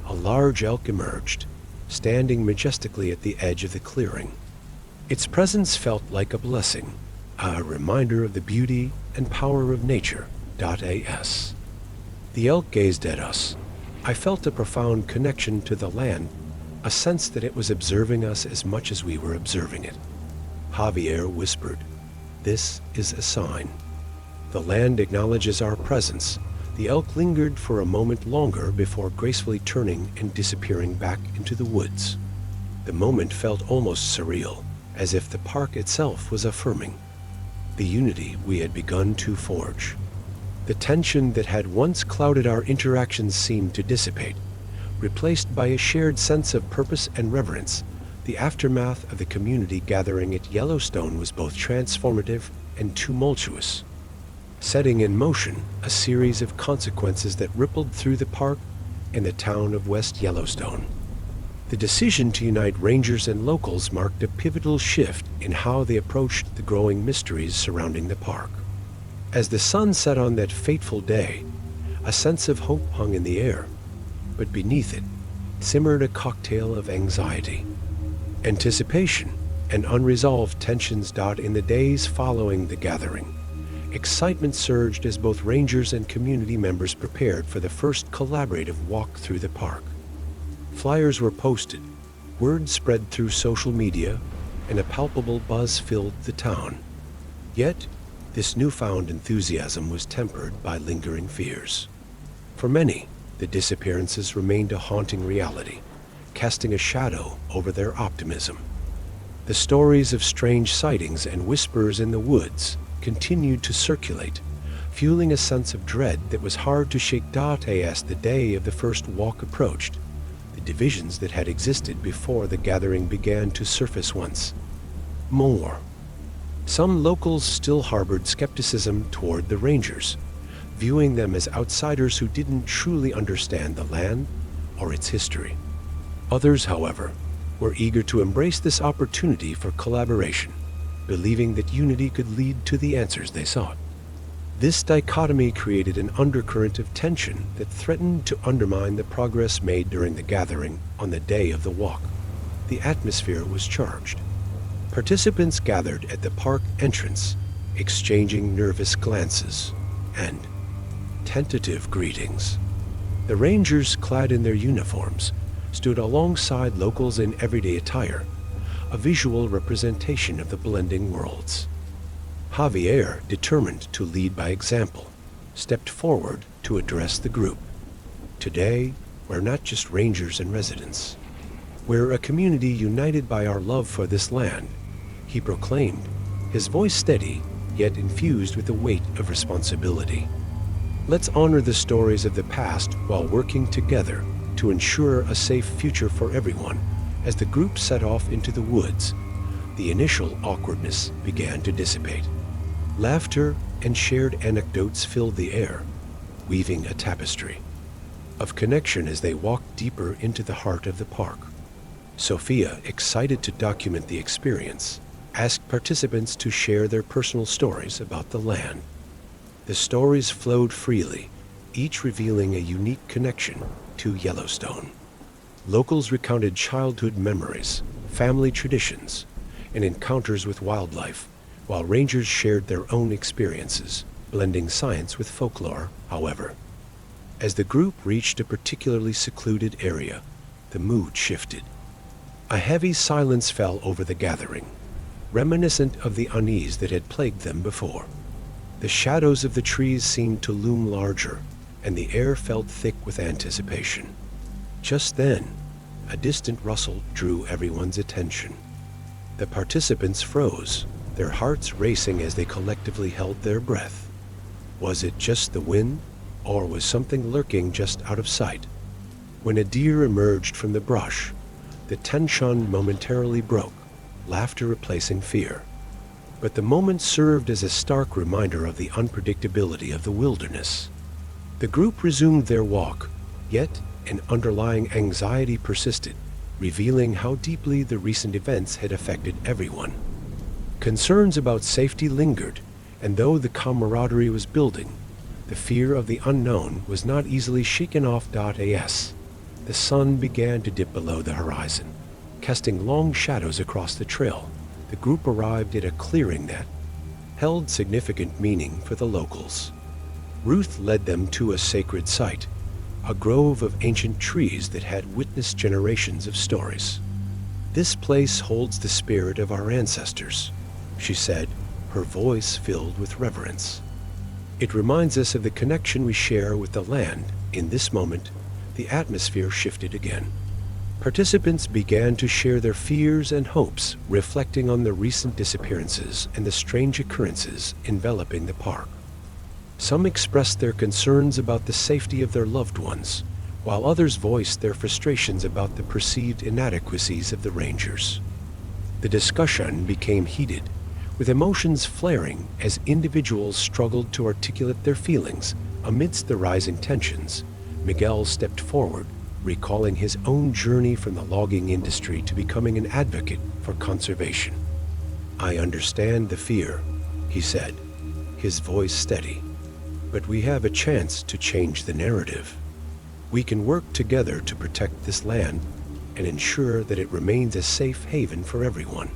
a large elk emerged, standing majestically at the edge of the clearing. Its presence felt like a blessing, a reminder of the beauty and power of nature. As the elk gazed at us, I felt a profound connection to the land, a sense that it was observing us as much as we were observing it. Javier whispered, "This is a sign. The land acknowledges our presence." The elk lingered for a moment longer before gracefully turning and disappearing back into the woods. The moment felt almost surreal, as if the park itself was affirming the unity we had begun to forge. The tension that had once clouded our interactions seemed to dissipate, replaced by a shared sense of purpose and reverence. The aftermath of the community gathering at Yellowstone was both transformative and tumultuous, setting in motion a series of consequences that rippled through the park and the town of West Yellowstone. The decision to unite rangers and locals marked a pivotal shift in how they approached the growing mysteries surrounding the park. As the sun set on that fateful day, A sense of hope hung in the air, but beneath it simmered a cocktail of anxiety, anticipation, and unresolved tensions. In the days following the gathering, excitement surged as both rangers and community members prepared for the first collaborative walk through the park. Flyers were posted, word spread through social media, and a palpable buzz filled the town. Yet, this newfound enthusiasm was tempered by lingering fears. For many, the disappearances remained a haunting reality, casting a shadow over their optimism. The stories of strange sightings and whispers in the woods continued to circulate, fueling a sense of dread that was hard to shake. As the day of the first walk approached, the divisions that had existed before the gathering began to surface once more. Some locals still harbored skepticism toward the rangers, viewing them as outsiders who didn't truly understand the land or its history. Others, however, were eager to embrace this opportunity for collaboration, believing that unity could lead to the answers they sought. This dichotomy created an undercurrent of tension that threatened to undermine the progress made during the gathering on the day of the walk. The atmosphere was charged. Participants gathered at the park entrance, exchanging nervous glances and tentative greetings. The rangers, clad in their uniforms, stood alongside locals in everyday attire, a visual representation of the blending worlds. Javier, determined to lead by example, stepped forward to address the group. Today, we're not just rangers and residents. We're a community united by our love for this land, he proclaimed, his voice steady, yet infused with the weight of responsibility. Let's honor the stories of the past while working together to ensure a safe future for everyone. As the group set off into the woods, the initial awkwardness began to dissipate. Laughter and shared anecdotes filled the air, weaving a tapestry of connection as they walked deeper into the heart of the park. Sophia, excited to document the experience, asked participants to share their personal stories about the land. The stories flowed freely, each revealing a unique connection to Yellowstone. Locals recounted childhood memories, family traditions, and encounters with wildlife, while rangers shared their own experiences, blending science with folklore. However, as the group reached a particularly secluded area, the mood shifted. A heavy silence fell over the gathering, reminiscent of the unease that had plagued them before. The shadows of the trees seemed to loom larger, and the air felt thick with anticipation. Just then, a distant rustle drew everyone's attention. The participants froze, their hearts racing as they collectively held their breath. Was it just the wind, or was something lurking just out of sight? When a deer emerged from the brush, the tension momentarily broke, laughter replacing fear. But the moment served as a stark reminder of the unpredictability of the wilderness. The group resumed their walk, yet an underlying anxiety persisted, revealing how deeply the recent events had affected everyone. Concerns about safety lingered, and though the camaraderie was building, the fear of the unknown was not easily shaken off. As the sun began to dip below the horizon, casting long shadows across the trail, the group arrived at a clearing that held significant meaning for the locals. Ruth led them to a sacred site, a grove of ancient trees that had witnessed generations of stories. "This place holds the spirit of our ancestors," she said, her voice filled with reverence. "It reminds us of the connection we share with the land." In this moment, the atmosphere shifted again. Participants began to share their fears and hopes, reflecting on the recent disappearances and the strange occurrences enveloping the park. Some expressed their concerns about the safety of their loved ones, while others voiced their frustrations about the perceived inadequacies of the rangers. The discussion became heated, with emotions flaring as individuals struggled to articulate their feelings. Amidst the rising tensions, Miguel stepped forward, recalling his own journey from the logging industry to becoming an advocate for conservation. "I understand the fear," he said, his voice steady. but we have a chance to change the narrative. We can work together to protect this land and ensure that it remains a safe haven for everyone."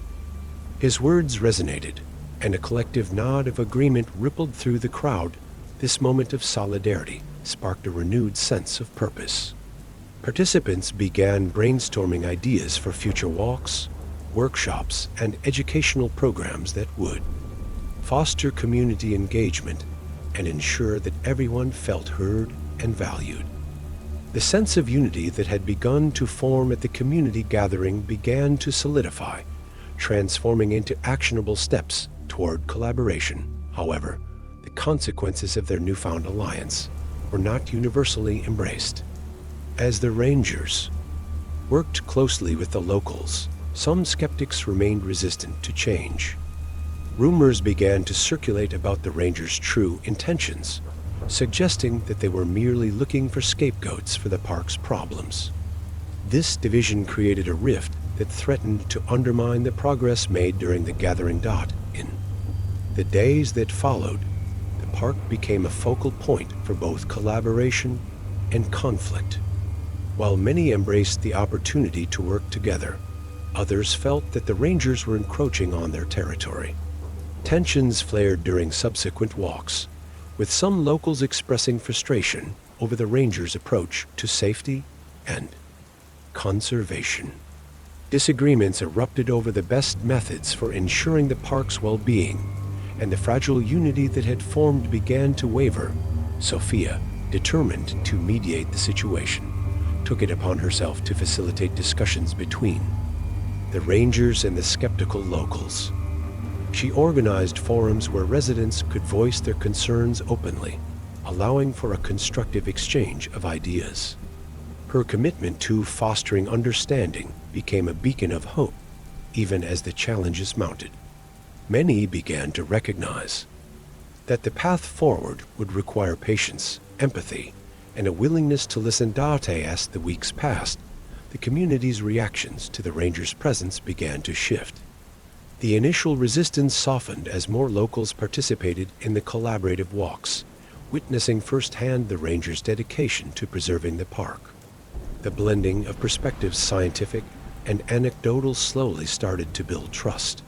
His words resonated, and a collective nod of agreement rippled through the crowd. This moment of solidarity sparked a renewed sense of purpose. Participants began brainstorming ideas for future walks, workshops, and educational programs that would foster community engagement and ensure that everyone felt heard and valued. The sense of unity that had begun to form at the community gathering began to solidify, transforming into actionable steps toward collaboration. However, the consequences of their newfound alliance were not universally embraced. As the Rangers worked closely with the locals, some skeptics remained resistant to change. Rumors began to circulate about the Rangers' true intentions, suggesting that they were merely looking for scapegoats for the park's problems. This division created a rift that threatened to undermine the progress made during the gathering. In the days that followed, the park became a focal point for both collaboration and conflict. While many embraced the opportunity to work together, others felt that the Rangers were encroaching on their territory. Tensions flared during subsequent walks, with some locals expressing frustration over the Rangers' approach to safety and conservation. Disagreements erupted over the best methods for ensuring the park's well-being, and the fragile unity that had formed began to waver. Sophia, determined to mediate the situation, took it upon herself to facilitate discussions between the Rangers and the skeptical locals. She organized forums where residents could voice their concerns openly, allowing for a constructive exchange of ideas. Her commitment to fostering understanding became a beacon of hope, even as the challenges mounted. Many began to recognize that the path forward would require patience, empathy, and a willingness to listen. As the weeks passed, the community's reactions to the Rangers' presence began to shift. The initial resistance softened as more locals participated in the collaborative walks, witnessing firsthand the Rangers' dedication to preserving the park. The blending of perspectives, scientific and anecdotal, slowly started to build trust.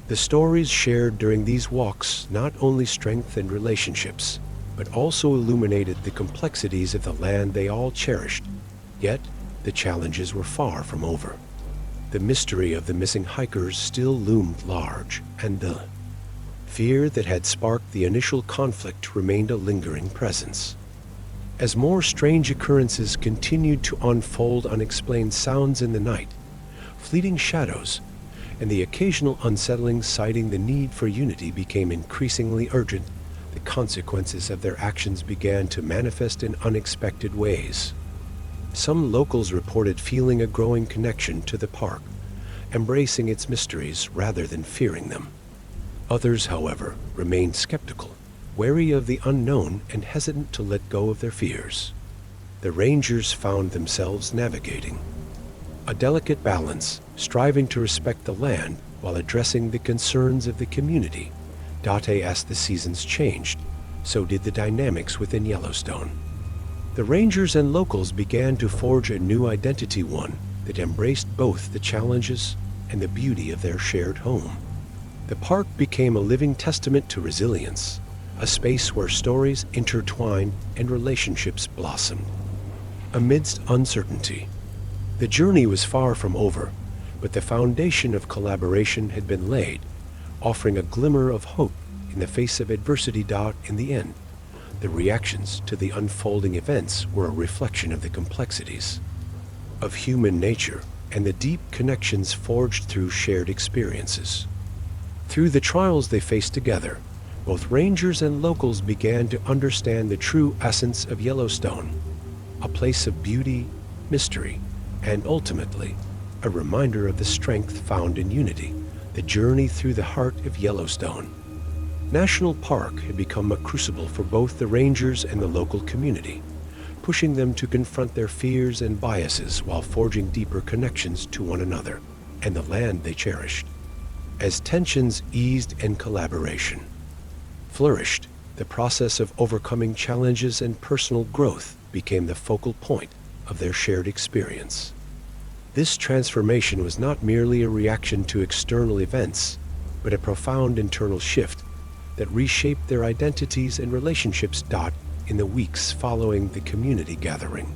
The stories shared during these walks not only strengthened relationships, but also illuminated the complexities of the land they all cherished. Yet, the challenges were far from over. The mystery of the missing hikers still loomed large, and the fear that had sparked the initial conflict remained a lingering presence. As more strange occurrences continued to unfold, unexplained sounds in the night, fleeting shadows, and the occasional unsettling sighting, the need for unity became increasingly urgent. The consequences of their actions began to manifest in unexpected ways. Some locals reported feeling a growing connection to the park, embracing its mysteries rather than fearing them. Others, however, remained skeptical, wary of the unknown and hesitant to let go of their fears. The Rangers found themselves navigating a delicate balance, striving to respect the land while addressing the concerns of the community. As the seasons changed, so did the dynamics within Yellowstone. The Rangers and locals began to forge a new identity, one that embraced both the challenges and the beauty of their shared home. The park became a living testament to resilience, a space where stories intertwined and relationships blossomed. Amidst uncertainty, the journey was far from over, but the foundation of collaboration had been laid, offering a glimmer of hope in the face of adversity. In the end, the reactions to the unfolding events were a reflection of the complexities of human nature and the deep connections forged through shared experiences. Through the trials they faced together, both Rangers and locals began to understand the true essence of Yellowstone, a place of beauty, mystery, and ultimately, a reminder of the strength found in unity. The journey through the heart of Yellowstone National Park had become a crucible for both the Rangers and the local community, pushing them to confront their fears and biases while forging deeper connections to one another and the land they cherished. As tensions eased and collaboration flourished, The process of overcoming challenges and personal growth became the focal point of their shared experience. This transformation was not merely a reaction to external events, but a profound internal shift that reshaped their identities and relationships. In the weeks following the community gathering,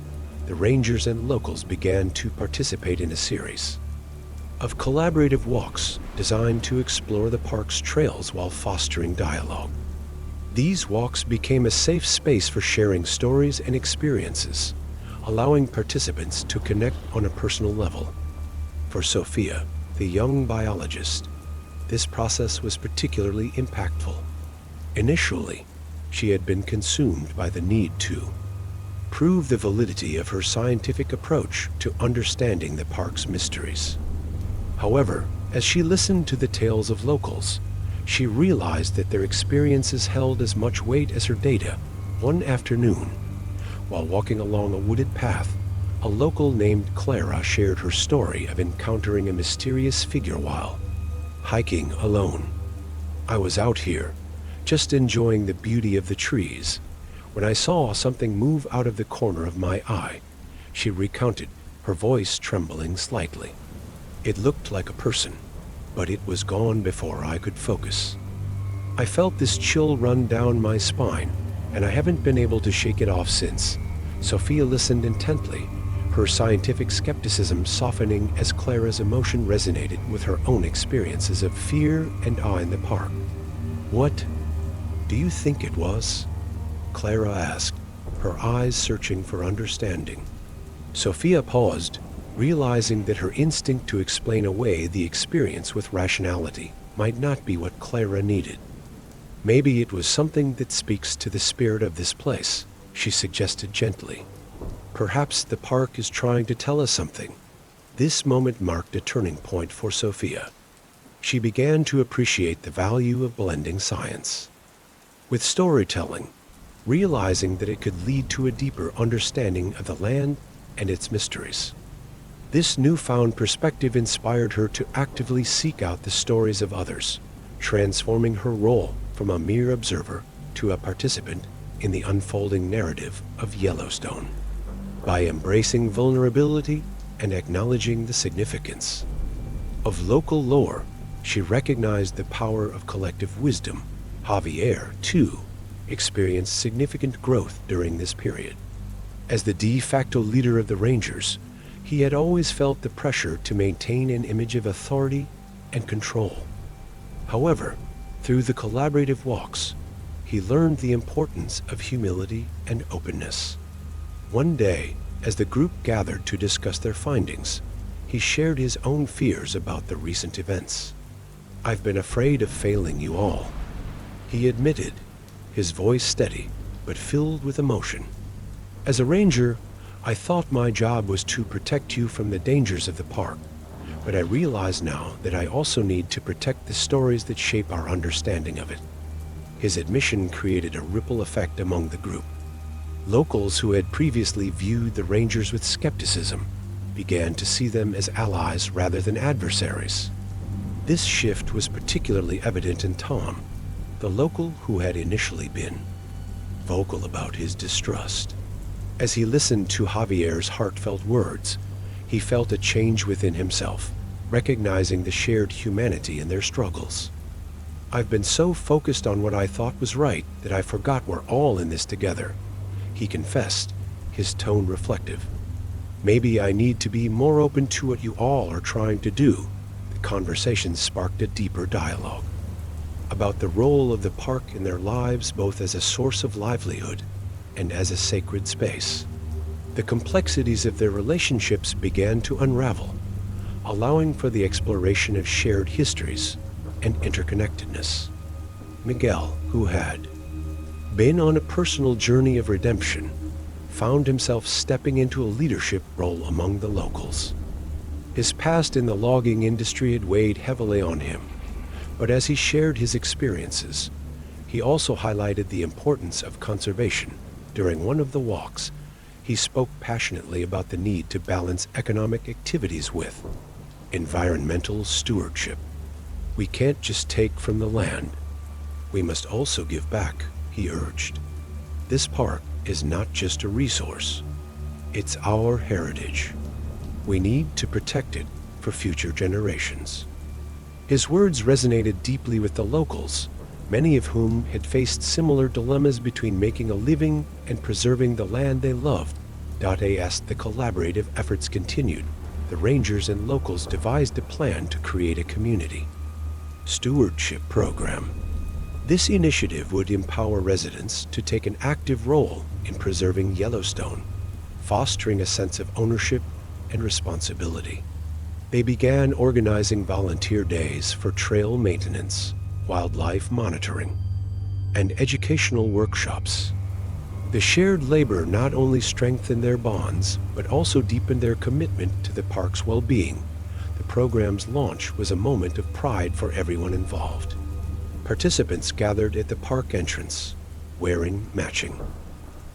the rangers and locals began to participate in a series of collaborative walks designed to explore the park's trails while fostering dialogue. These walks became a safe space for sharing stories and experiences, allowing participants to connect on a personal level. For Sophia, the young biologist, this process was particularly impactful. Initially, she had been consumed by the need to prove the validity of her scientific approach to understanding the park's mysteries. However, as she listened to the tales of locals, she realized that their experiences held as much weight as her data. One afternoon, while walking along a wooded path, a local named Clara shared her story of encountering a mysterious figure while hiking alone. "I was out here, just enjoying the beauty of the trees, when I saw something move out of the corner of my eye," she recounted, her voice trembling slightly. "It looked like a person, but it was gone before I could focus. I felt this chill run down my spine, and I haven't been able to shake it off since." Sophia listened intently, her scientific skepticism softening as Clara's emotion resonated with her own experiences of fear and awe in the park. "What do you think it was?" Clara asked, her eyes searching for understanding. Sophia paused, realizing that her instinct to explain away the experience with rationality might not be what Clara needed. "Maybe it was something that speaks to the spirit of this place," she suggested gently. "Perhaps the park is trying to tell us something." This moment marked a turning point for Sophia. She began to appreciate the value of blending science with storytelling, realizing that it could lead to a deeper understanding of the land and its mysteries. This newfound perspective inspired her to actively seek out the stories of others, transforming her role from a mere observer to a participant in the unfolding narrative of Yellowstone. By embracing vulnerability and acknowledging the significance of local lore, she recognized the power of collective wisdom. Javier, too, experienced significant growth during this period. As the de facto leader of the Rangers, he had always felt the pressure to maintain an image of authority and control. However, through the collaborative walks, he learned the importance of humility and openness. One day, as the group gathered to discuss their findings, he shared his own fears about the recent events. "I've been afraid of failing you all," he admitted, his voice steady but filled with emotion. "As a ranger, I thought my job was to protect you from the dangers of the park, but I realize now that I also need to protect the stories that shape our understanding of it." His admission created a ripple effect among the group. Locals who had previously viewed the Rangers with skepticism began to see them as allies rather than adversaries. This shift was particularly evident in Tom, the local who had initially been vocal about his distrust. As he listened to Javier's heartfelt words, he felt a change within himself, recognizing the shared humanity in their struggles. "I've been so focused on what I thought was right that I forgot we're all in this together," he confessed, his tone reflective. "Maybe I need to be more open to what you all are trying to do." The conversation sparked a deeper dialogue about the role of the park in their lives, both as a source of livelihood and as a sacred space. The complexities of their relationships began to unravel, allowing for the exploration of shared histories and interconnectedness. Miguel, who had been on a personal journey of redemption, found himself stepping into a leadership role among the locals. His past in the logging industry had weighed heavily on him, but as he shared his experiences, he also highlighted the importance of conservation. During one of the walks, he spoke passionately about the need to balance economic activities with environmental stewardship. "We can't just take from the land. We must also give back," he urged. This park is not just a resource. It's our heritage. We need to protect it for future generations. His words resonated deeply with the locals, many of whom had faced similar dilemmas between making a living and preserving the land they loved. As the collaborative efforts continued, the rangers and locals devised a plan to create a community stewardship program. This initiative would empower residents to take an active role in preserving Yellowstone, fostering a sense of ownership and responsibility. They began organizing volunteer days for trail maintenance, wildlife monitoring, and educational workshops. The shared labor not only strengthened their bonds, but also deepened their commitment to the park's well-being. The program's launch was a moment of pride for everyone involved. Participants gathered at the park entrance, wearing matching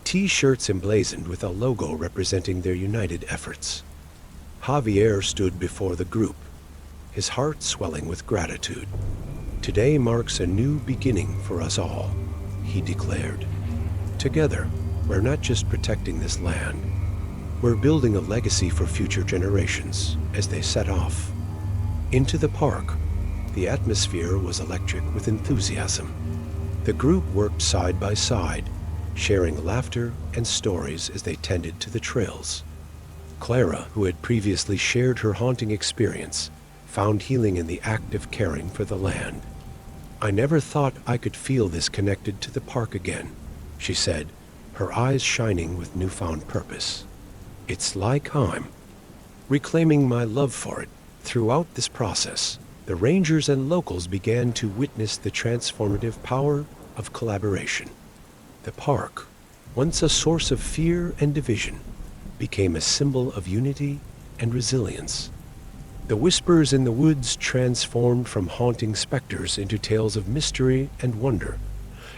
T-shirts emblazoned with a logo representing their united efforts. Javier stood before the group, his heart swelling with gratitude. "Today marks a new beginning for us all," he declared. "Together, we're not just protecting this land, we're building a legacy for future generations." As they set off into the park, the atmosphere was electric with enthusiasm. The group worked side by side, sharing laughter and stories as they tended to the trails. Clara, who had previously shared her haunting experience, found healing in the act of caring for the land. "I never thought I could feel this connected to the park again," she said, her eyes shining with newfound purpose. "It's like I'm reclaiming my love for it." Throughout this process, the rangers and locals began to witness the transformative power of collaboration. The park, once a source of fear and division, became a symbol of unity and resilience. The whispers in the woods transformed from haunting specters into tales of mystery and wonder,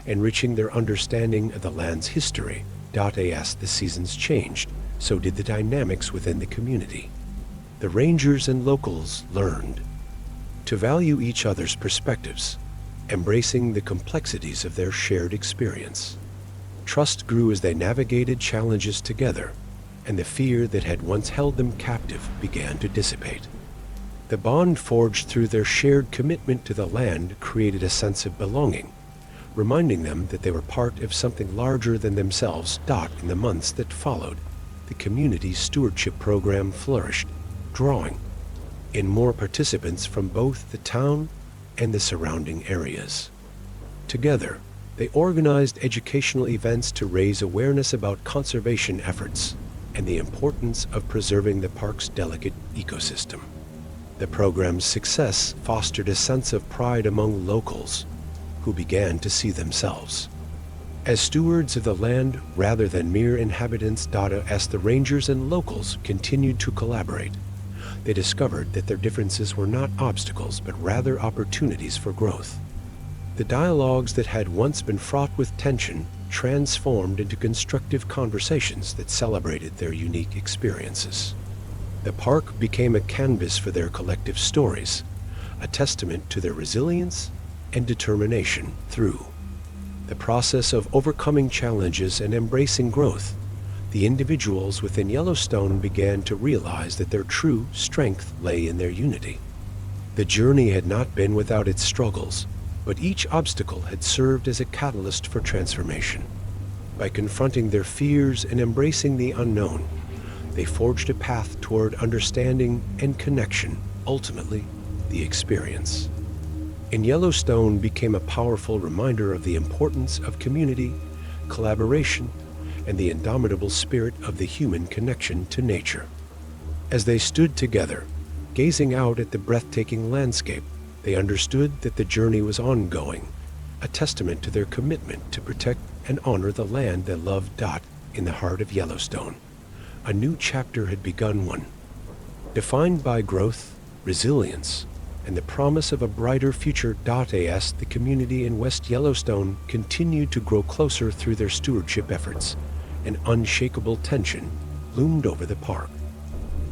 enriching their understanding of the land's history. As the seasons changed, so did the dynamics within the community. The rangers and locals learned to value each other's perspectives, embracing the complexities of their shared experience. Trust grew as they navigated challenges together, and the fear that had once held them captive began to dissipate. The bond forged through their shared commitment to the land created a sense of belonging, reminding them that they were part of something larger than themselves. In the months that followed, the community stewardship program flourished, drawing in more participants from both the town and the surrounding areas. Together, they organized educational events to raise awareness about conservation efforts and the importance of preserving the park's delicate ecosystem. The program's success fostered a sense of pride among locals, who began to see themselves as stewards of the land rather than mere inhabitants. As the rangers and locals continued to collaborate, they discovered that their differences were not obstacles but rather opportunities for growth. The dialogues that had once been fraught with tension transformed into constructive conversations that celebrated their unique experiences. The park became a canvas for their collective stories, a testament to their resilience and determination. Through the process of overcoming challenges and embracing growth, the individuals within Yellowstone began to realize that their true strength lay in their unity. The journey had not been without its struggles, but each obstacle had served as a catalyst for transformation. By confronting their fears and embracing the unknown, they forged a path toward understanding and connection. Ultimately, the experience in Yellowstone became a powerful reminder of the importance of community, collaboration, and the indomitable spirit of the human connection to nature. As they stood together, gazing out at the breathtaking landscape, they understood that the journey was ongoing, a testament to their commitment to protect and honor the land they loved. In the heart of Yellowstone, a new chapter had begun, one defined by growth, resilience, and the promise of a brighter future. As the community in West Yellowstone continued to grow closer through their stewardship efforts, an unshakable tension loomed over the park.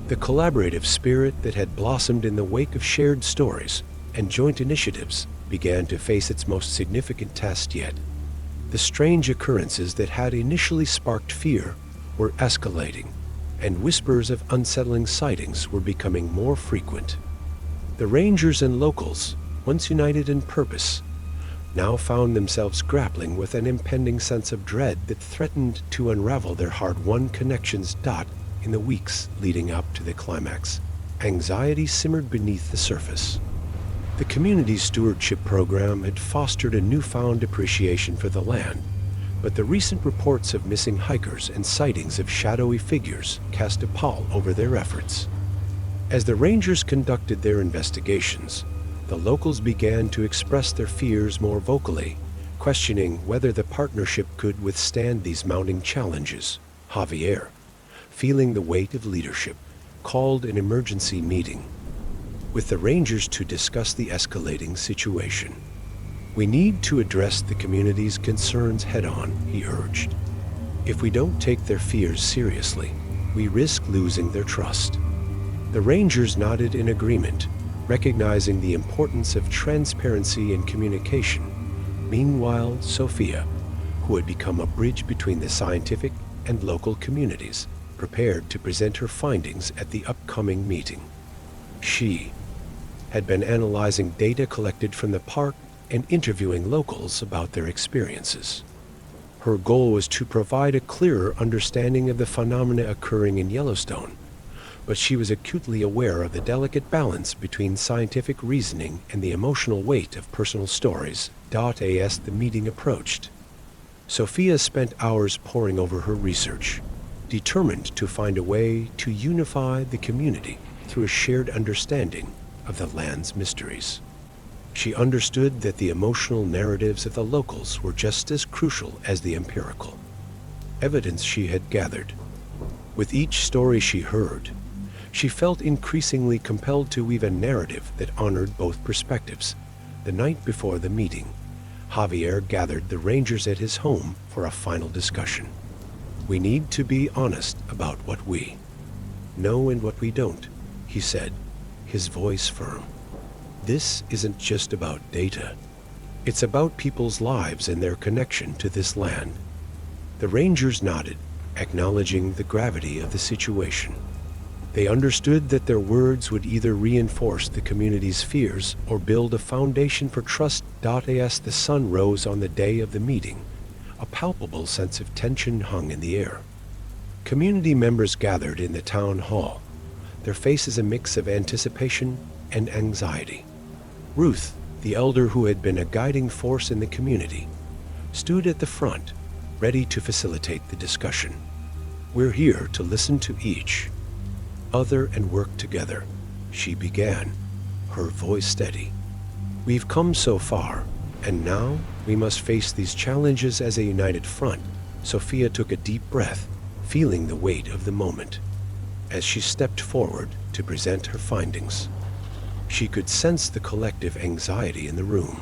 The collaborative spirit that had blossomed in the wake of shared stories and joint initiatives began to face its most significant test yet. The strange occurrences that had initially sparked fear were escalating, and whispers of unsettling sightings were becoming more frequent. The rangers and locals, once united in purpose, now found themselves grappling with an impending sense of dread that threatened to unravel their hard-won connections. In the weeks leading up to the climax, anxiety simmered beneath the surface. The community stewardship program had fostered a newfound appreciation for the land, but the recent reports of missing hikers and sightings of shadowy figures cast a pall over their efforts. As the rangers conducted their investigations, the locals began to express their fears more vocally, questioning whether the partnership could withstand these mounting challenges. Javier, feeling the weight of leadership, called an emergency meeting with the rangers to discuss the escalating situation. "We need to address the community's concerns head-on," he urged. "If we don't take their fears seriously, we risk losing their trust." The rangers nodded in agreement, recognizing the importance of transparency and communication. Meanwhile, Sophia, who had become a bridge between the scientific and local communities, prepared to present her findings at the upcoming meeting. She had been analyzing data collected from the park and interviewing locals about their experiences. Her goal was to provide a clearer understanding of the phenomena occurring in Yellowstone, but she was acutely aware of the delicate balance between scientific reasoning and the emotional weight of personal stories. As the meeting approached, Sophia spent hours poring over her research, determined to find a way to unify the community through a shared understanding of the land's mysteries. She understood that the emotional narratives of the locals were just as crucial as the empirical evidence she had gathered. With each story she heard, she felt increasingly compelled to weave a narrative that honored both perspectives. The night before the meeting, Javier gathered the rangers at his home for a final discussion. "We need to be honest about what we know and what we don't," he said, his voice firm. "This isn't just about data. It's about people's lives and their connection to this land." The rangers nodded, acknowledging the gravity of the situation. They understood that their words would either reinforce the community's fears or build a foundation for trust. As the sun rose on the day of the meeting, a palpable sense of tension hung in the air. Community members gathered in the town hall, their faces a mix of anticipation and anxiety. Ruth, the elder who had been a guiding force in the community, stood at the front, ready to facilitate the discussion. "We're here to listen to each other and work together," she began, her voice steady. "We've come so far, and now we must face these challenges as a united front." Sophia took a deep breath, feeling the weight of the moment. As she stepped forward to present her findings, she could sense the collective anxiety in the room.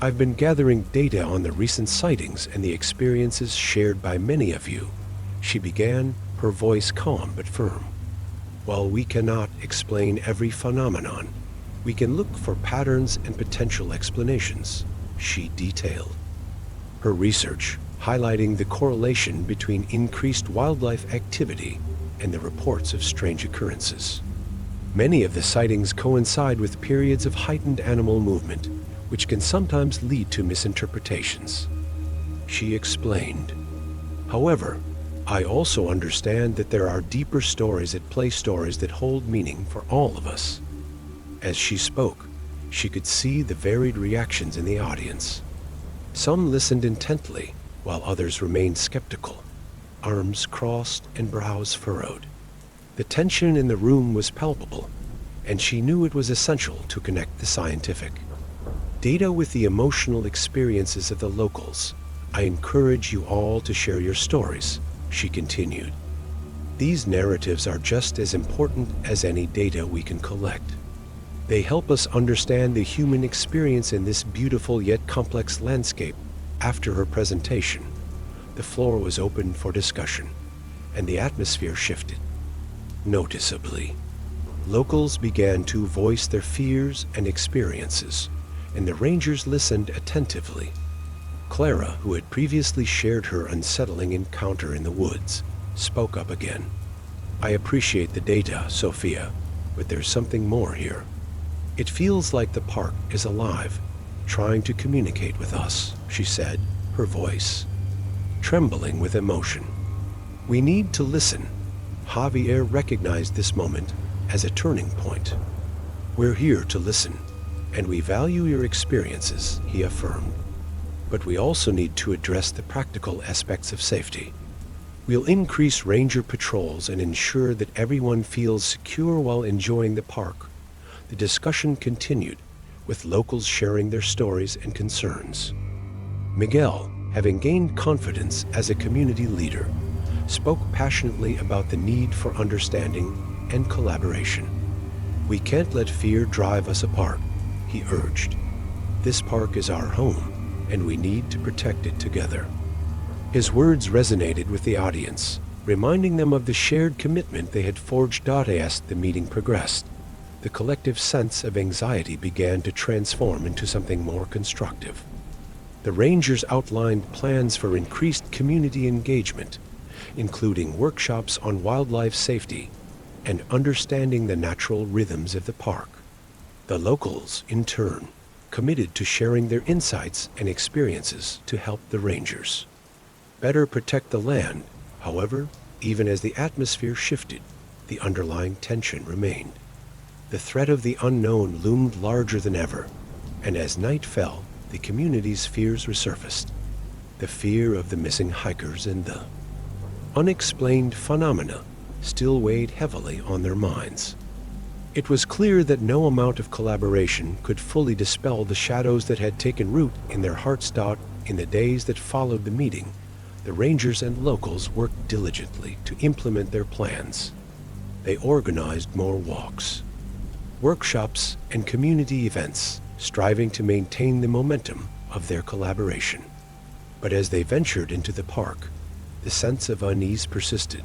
"I've been gathering data on the recent sightings and the experiences shared by many of you," she began, her voice calm but firm. "While we cannot explain every phenomenon, we can look for patterns and potential explanations," she detailed. Her research highlighting the correlation between increased wildlife activity and the reports of strange occurrences. Many of the sightings coincide with periods of heightened animal movement, which can sometimes lead to misinterpretations, she explained. "However, I also understand that there are deeper stories at play, stories that hold meaning for all of us." As she spoke, she could see the varied reactions in the audience. Some listened intently, while others remained skeptical, arms crossed and brows furrowed. The tension in the room was palpable, and she knew it was essential to connect the scientific data with the emotional experiences of the locals. "I encourage you all to share your stories," she continued. "These narratives are just as important as any data we can collect. They help us understand the human experience in this beautiful yet complex landscape." After her presentation, the floor was open for discussion, and the atmosphere shifted noticeably. Locals began to voice their fears and experiences, and the rangers listened attentively. Clara, who had previously shared her unsettling encounter in the woods, spoke up again. "I appreciate the data, Sophia, but there's something more here. It feels like the park is alive, trying to communicate with us," she said, her voice trembling with emotion. "We need to listen." Javier recognized this moment as a turning point. "We're here to listen, and we value your experiences," he affirmed. "But we also need to address the practical aspects of safety. We'll increase ranger patrols and ensure that everyone feels secure while enjoying the park." The discussion continued, with locals sharing their stories and concerns. Miguel, having gained confidence as a community leader, spoke passionately about the need for understanding and collaboration. "We can't let fear drive us apart," he urged. "This park is our home, and we need to protect it together." His words resonated with the audience, reminding them of the shared commitment they had forged. As the meeting progressed, the collective sense of anxiety began to transform into something more constructive. The Rangers outlined plans for increased community engagement, including workshops on wildlife safety and understanding the natural rhythms of the park. The locals, in turn, committed to sharing their insights and experiences to help the Rangers better protect the land. However, even as the atmosphere shifted, the underlying tension remained. The threat of the unknown loomed larger than ever, and as night fell, the community's fears resurfaced. The fear of the missing hikers and the unexplained phenomena still weighed heavily on their minds. It was clear that no amount of collaboration could fully dispel the shadows that had taken root in their hearts. In the days that followed the meeting, the Rangers and locals worked diligently to implement their plans. They organized more walks, workshops, and community events, striving to maintain the momentum of their collaboration. But as they ventured into the park, the sense of unease persisted.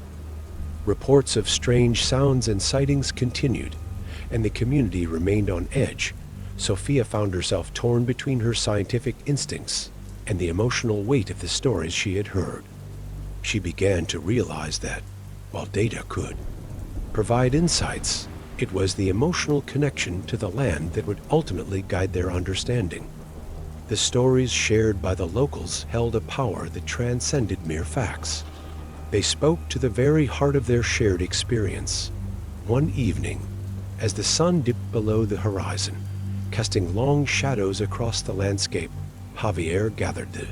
Reports of strange sounds and sightings continued, and the community remained on edge. Sophia found herself torn between her scientific instincts and the emotional weight of the stories she had heard. She began to realize that, while data could provide insights, it was the emotional connection to the land that would ultimately guide their understanding. The stories shared by the locals held a power that transcended mere facts. They spoke to the very heart of their shared experience. One evening, as the sun dipped below the horizon, casting long shadows across the landscape, Javier gathered the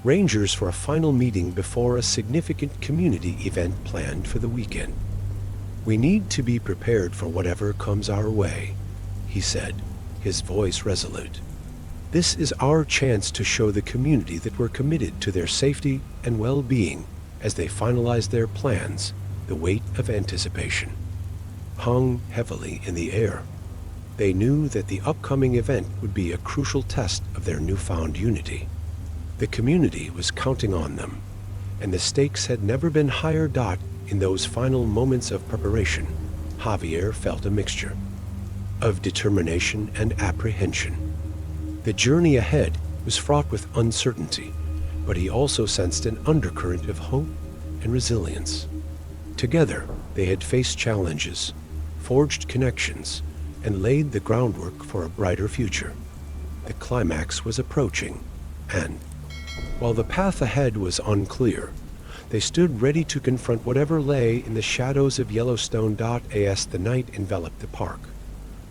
Rangers for a final meeting before a significant community event planned for the weekend. "We need to be prepared for whatever comes our way," he said, his voice resolute. "This is our chance to show the community that we're committed to their safety and well-being." As they finalized their plans, the weight of anticipation hung heavily in the air. They knew that the upcoming event would be a crucial test of their newfound unity. The community was counting on them, and the stakes had never been higher. In those final moments of preparation, Javier felt a mixture of determination and apprehension. The journey ahead was fraught with uncertainty, but he also sensed an undercurrent of hope and resilience. Together, they had faced challenges, forged connections, and laid the groundwork for a brighter future. The climax was approaching, and, while the path ahead was unclear, they stood ready to confront whatever lay in the shadows of Yellowstone. As the night enveloped the park,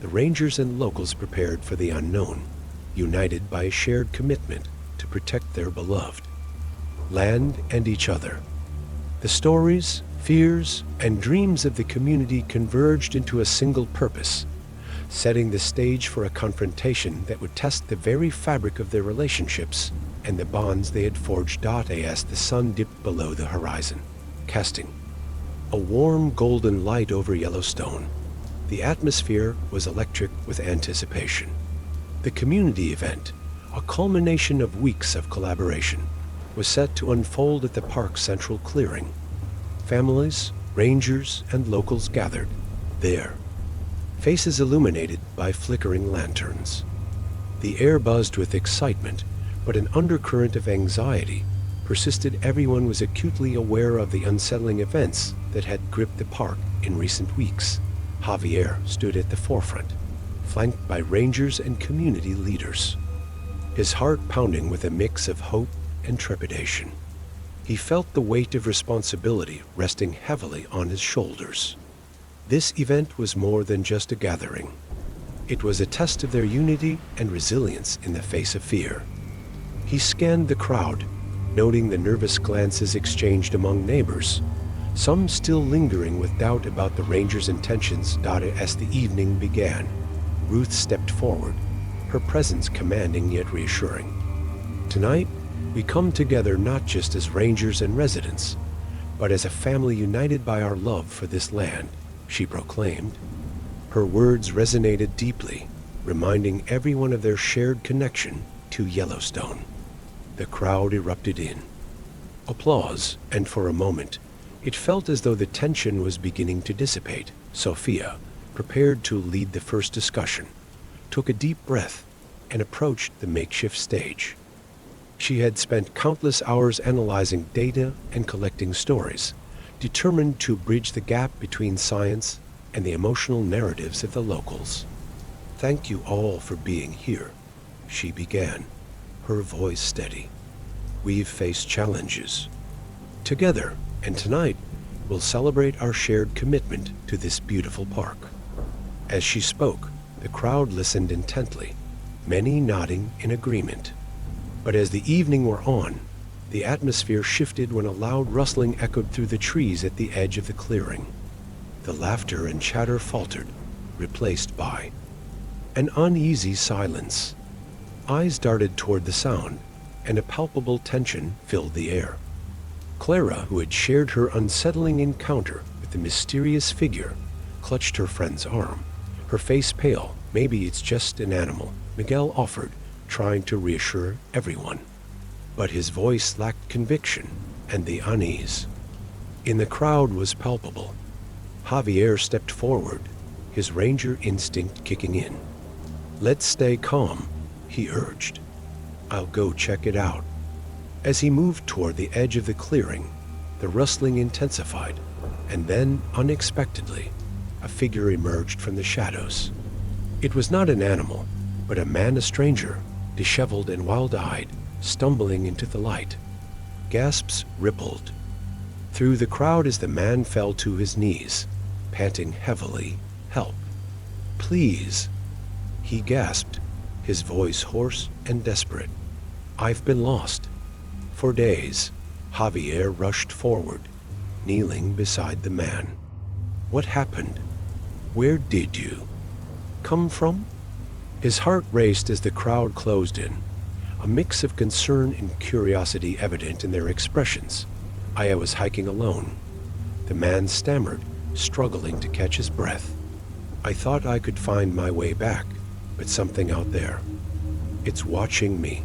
the Rangers and locals prepared for the unknown, united by a shared commitment to protect their beloved land and each other. The stories, fears, and dreams of the community converged into a single purpose, setting the stage for a confrontation that would test the very fabric of their relationships and the bonds they had forged. As the sun dipped below the horizon, casting a warm golden light over Yellowstone, the atmosphere was electric with anticipation. The community event, a culmination of weeks of collaboration, was set to unfold at the park's central clearing. Families, rangers, and locals gathered there, faces illuminated by flickering lanterns. The air buzzed with excitement, but an undercurrent of anxiety persisted. Everyone was acutely aware of the unsettling events that had gripped the park in recent weeks. Javier stood at the forefront, flanked by rangers and community leaders, his heart pounding with a mix of hope and trepidation. He felt the weight of responsibility resting heavily on his shoulders. This event was more than just a gathering. It was a test of their unity and resilience in the face of fear. He scanned the crowd, noting the nervous glances exchanged among neighbors, some still lingering with doubt about the ranger's intentions. As the evening began, Ruth stepped forward, her presence commanding yet reassuring. "Tonight, we come together not just as rangers and residents, but as a family united by our love for this land," she proclaimed. Her words resonated deeply, reminding everyone of their shared connection to Yellowstone. The crowd erupted in applause, and for a moment, it felt as though the tension was beginning to dissipate. Sophia, prepared to lead the first discussion, took a deep breath and approached the makeshift stage. She had spent countless hours analyzing data and collecting stories, determined to bridge the gap between science and the emotional narratives of the locals. "Thank you all for being here," she began, her voice steady. "We've faced challenges together, and tonight we'll celebrate our shared commitment to this beautiful park." As she spoke, the crowd listened intently, many nodding in agreement. But as the evening wore on, the atmosphere shifted when a loud rustling echoed through the trees at the edge of the clearing. The laughter and chatter faltered, replaced by an uneasy silence. Eyes darted toward the sound, and a palpable tension filled the air. Clara, who had shared her unsettling encounter with the mysterious figure, clutched her friend's arm, her face pale. "Maybe it's just an animal," Miguel offered, trying to reassure everyone. But his voice lacked conviction, and the unease in the crowd was palpable. Javier stepped forward, his ranger instinct kicking in. "Let's stay calm," he urged. "I'll go check it out." As he moved toward the edge of the clearing, the rustling intensified, and then, unexpectedly, a figure emerged from the shadows. It was not an animal, but a man, a stranger, disheveled and wild-eyed, stumbling into the light. Gasps rippled through the crowd as the man fell to his knees, panting heavily. "Help, please," he gasped, his voice hoarse and desperate. "I've been lost for days." Javier rushed forward, kneeling beside the man. "What happened? Where did you come from?" His heart raced as the crowd closed in, a mix of concern and curiosity evident in their expressions. "I was hiking alone," the man stammered, struggling to catch his breath. "I thought I could find my way back, but something out there, it's watching me."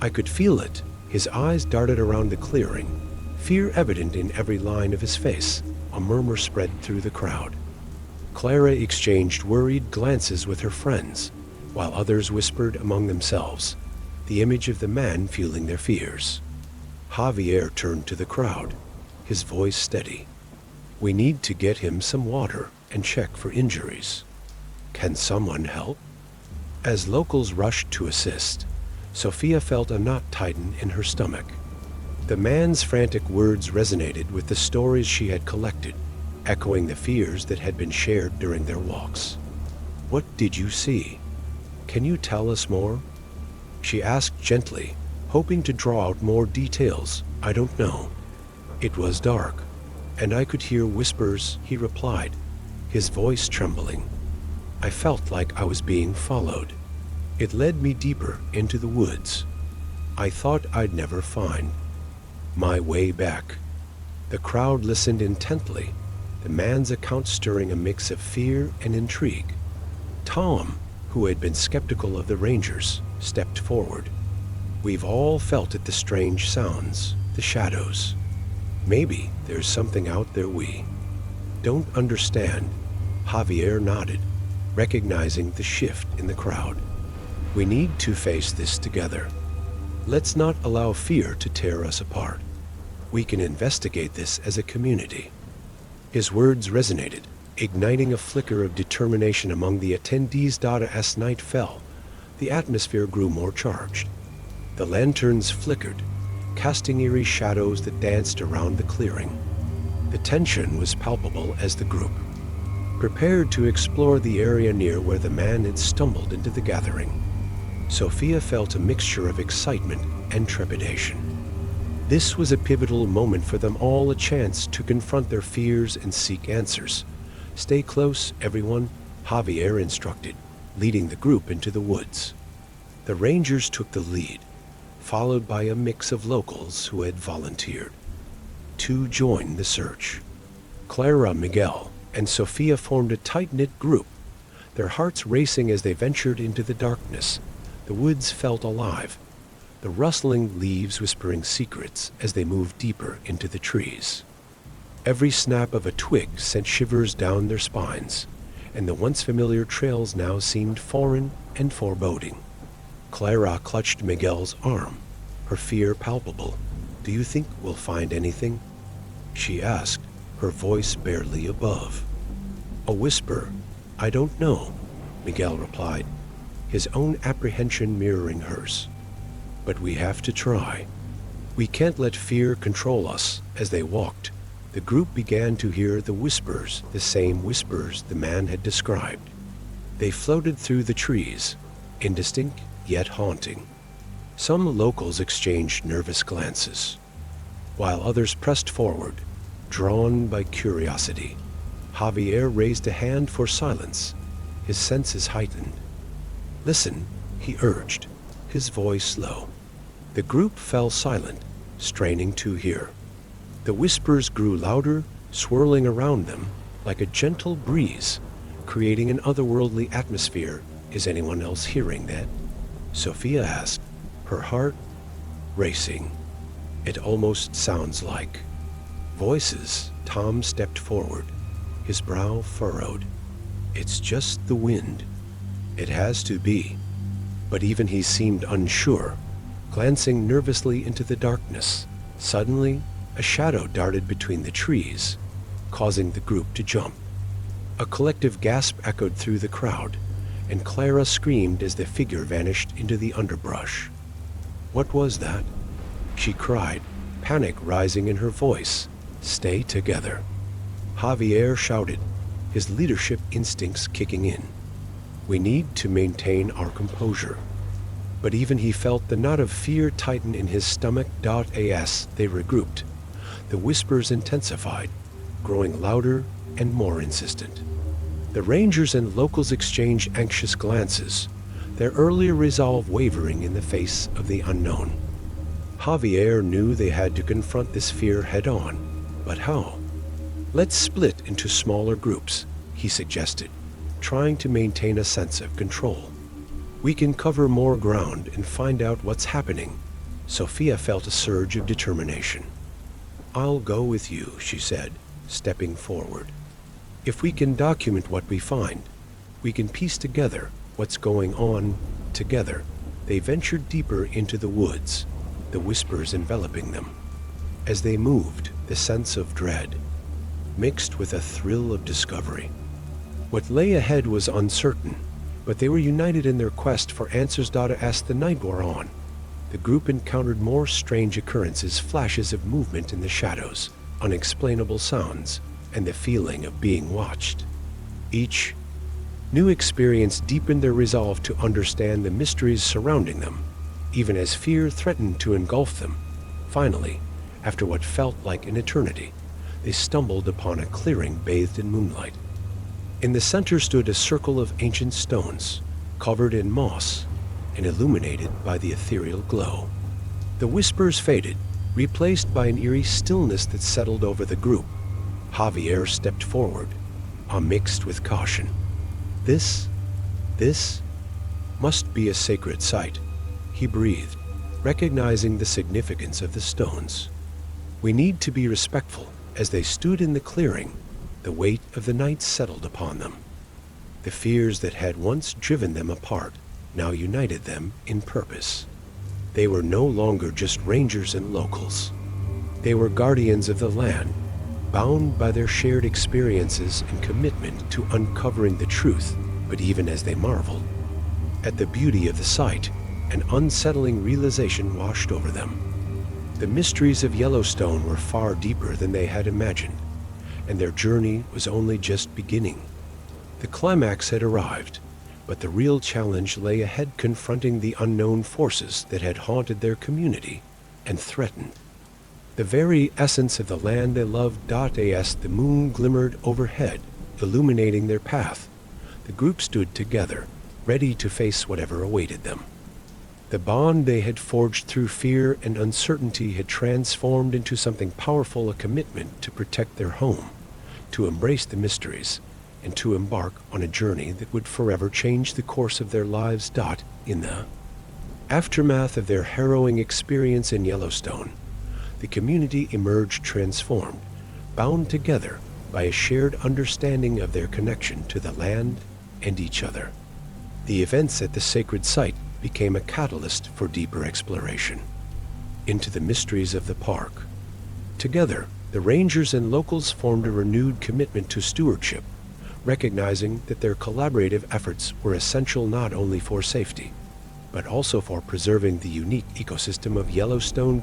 I could feel it. His eyes darted around the clearing, fear evident in every line of his face. A murmur spread through the crowd. Clara exchanged worried glances with her friends, while others whispered among themselves, the image of the man fueling their fears. Javier turned to the crowd, his voice steady. "We need to get him some water and check for injuries. Can someone help?" As locals rushed to assist, Sophia felt a knot tighten in her stomach. The man's frantic words resonated with the stories she had collected, echoing the fears that had been shared during their walks. "What did you see? Can you tell us more?" she asked gently, hoping to draw out more details. "I don't know. It was dark, and I could hear whispers," he replied, his voice trembling. "I felt like I was being followed. It led me deeper into the woods. I thought I'd never find my way back." The crowd listened intently, the man's account stirring a mix of fear and intrigue. Tom, who had been skeptical of the rangers, stepped forward. "We've all felt it, the strange sounds, the shadows. Maybe there's something out there we don't understand." Javier nodded, recognizing the shift in the crowd. "We need to face this together. Let's not allow fear to tear us apart. We can investigate this as a community." His words resonated, igniting a flicker of determination among the attendees. As night fell, the atmosphere grew more charged. The lanterns flickered, casting eerie shadows that danced around the clearing. The tension was palpable as the group prepared to explore the area near where the man had stumbled into the gathering. Sophia felt a mixture of excitement and trepidation. This was a pivotal moment for them all, a chance to confront their fears and seek answers. "Stay close, everyone," Javier instructed, leading the group into the woods. The Rangers took the lead, followed by a mix of locals who had volunteered to join the search. Clara, Miguel, and Sophia formed a tight-knit group, their hearts racing as they ventured into the darkness. The woods felt alive, the rustling leaves whispering secrets as they moved deeper into the trees. Every snap of a twig sent shivers down their spines, and the once familiar trails now seemed foreign and foreboding. Clara clutched Miguel's arm, her fear palpable. "Do you think we'll find anything?" she asked, her voice barely above. A whisper, "I don't know," Miguel replied, his own apprehension mirroring hers. "But we have to try. We can't let fear control us." As they walked, the group began to hear the whispers, the same whispers the man had described. They floated through the trees, indistinct yet haunting. Some locals exchanged nervous glances, while others pressed forward, drawn by curiosity. Javier raised a hand for silence, his senses heightened. "Listen," he urged, his voice low. The group fell silent, straining to hear. The whispers grew louder, swirling around them like a gentle breeze, creating an otherworldly atmosphere. "Is anyone else hearing that?" Sophia asked, her heart racing. "It almost sounds like voices." Tom stepped forward, his brow furrowed. "It's just the wind." "It has to be." But even he seemed unsure, glancing nervously into the darkness. Suddenly, a shadow darted between the trees, causing the group to jump. A collective gasp echoed through the crowd, and Clara screamed as the figure vanished into the underbrush. "What was that?" she cried, panic rising in her voice. "Stay together," Javier shouted, his leadership instincts kicking in. "We need to maintain our composure." But even he felt the knot of fear tighten in his stomach. As they regrouped, the whispers intensified, growing louder and more insistent. The Rangers and locals exchanged anxious glances, their earlier resolve wavering in the face of the unknown. Javier knew they had to confront this fear head-on, but how? "Let's split into smaller groups," he suggested, trying to maintain a sense of control. "We can cover more ground and find out what's happening." Sophia felt a surge of determination. "I'll go with you," she said, stepping forward. "If we can document what we find, we can piece together what's going on together." They ventured deeper into the woods, the whispers enveloping them. As they moved, the sense of dread mixed with a thrill of discovery. What lay ahead was uncertain, but they were united in their quest for answers. As the night wore on, the group encountered more strange occurrences, flashes of movement in the shadows, unexplainable sounds, and the feeling of being watched. Each new experience deepened their resolve to understand the mysteries surrounding them, even as fear threatened to engulf them. Finally, after what felt like an eternity, they stumbled upon a clearing bathed in moonlight. In the center stood a circle of ancient stones, covered in moss and illuminated by the ethereal glow. The whispers faded, replaced by an eerie stillness that settled over the group. Javier stepped forward, mixed with caution. This must be a sacred site," he breathed, recognizing the significance of the stones. "We need to be respectful." As they stood in the clearing, the weight of the night settled upon them. The fears that had once driven them apart now united them in purpose. They were no longer just rangers and locals. They were guardians of the land, bound by their shared experiences and commitment to uncovering the truth. But even as they marveled at the beauty of the sight, an unsettling realization washed over them. The mysteries of Yellowstone were far deeper than they had imagined, and their journey was only just beginning. The climax had arrived, but the real challenge lay ahead, confronting the unknown forces that had haunted their community and threatened the very essence of the land they loved. As the moon glimmered overhead, illuminating their path, the group stood together, ready to face whatever awaited them. The bond they had forged through fear and uncertainty had transformed into something powerful, a commitment to protect their home, to embrace the mysteries, and to embark on a journey that would forever change the course of their lives. In the aftermath of their harrowing experience in Yellowstone, the community emerged transformed, bound together by a shared understanding of their connection to the land and each other. The events at the sacred site became a catalyst for deeper exploration into the mysteries of the park. Together, the rangers and locals formed a renewed commitment to stewardship, recognizing that their collaborative efforts were essential not only for safety, but also for preserving the unique ecosystem of Yellowstone.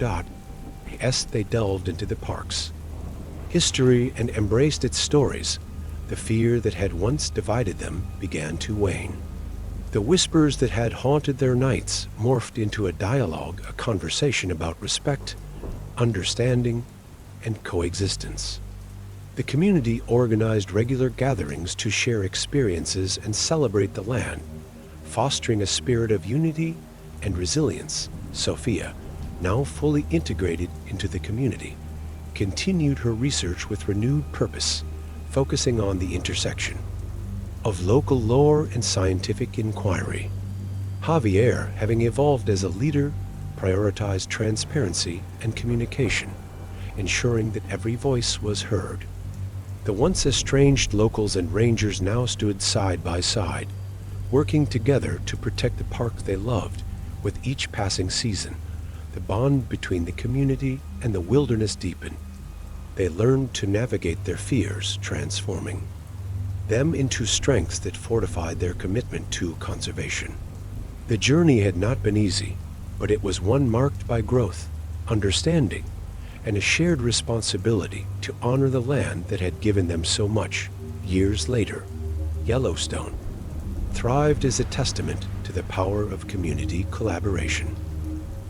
As they delved into the park's history and embraced its stories, the fear that had once divided them began to wane. The whispers that had haunted their nights morphed into a dialogue, a conversation about respect, understanding, and coexistence. The community organized regular gatherings to share experiences and celebrate the land, fostering a spirit of unity and resilience. Sophia, now fully integrated into the community, continued her research with renewed purpose, focusing on the intersection of local lore and scientific inquiry. Javier, having evolved as a leader, prioritized transparency and communication, ensuring that every voice was heard. The once estranged locals and rangers now stood side by side, working together to protect the park they loved. With each passing season, the bond between the community and the wilderness deepened. They learned to navigate their fears, transforming them into strengths that fortified their commitment to conservation. The journey had not been easy, but it was one marked by growth, understanding, and a shared responsibility to honor the land that had given them so much. Years later, Yellowstone thrived as a testament to the power of community collaboration.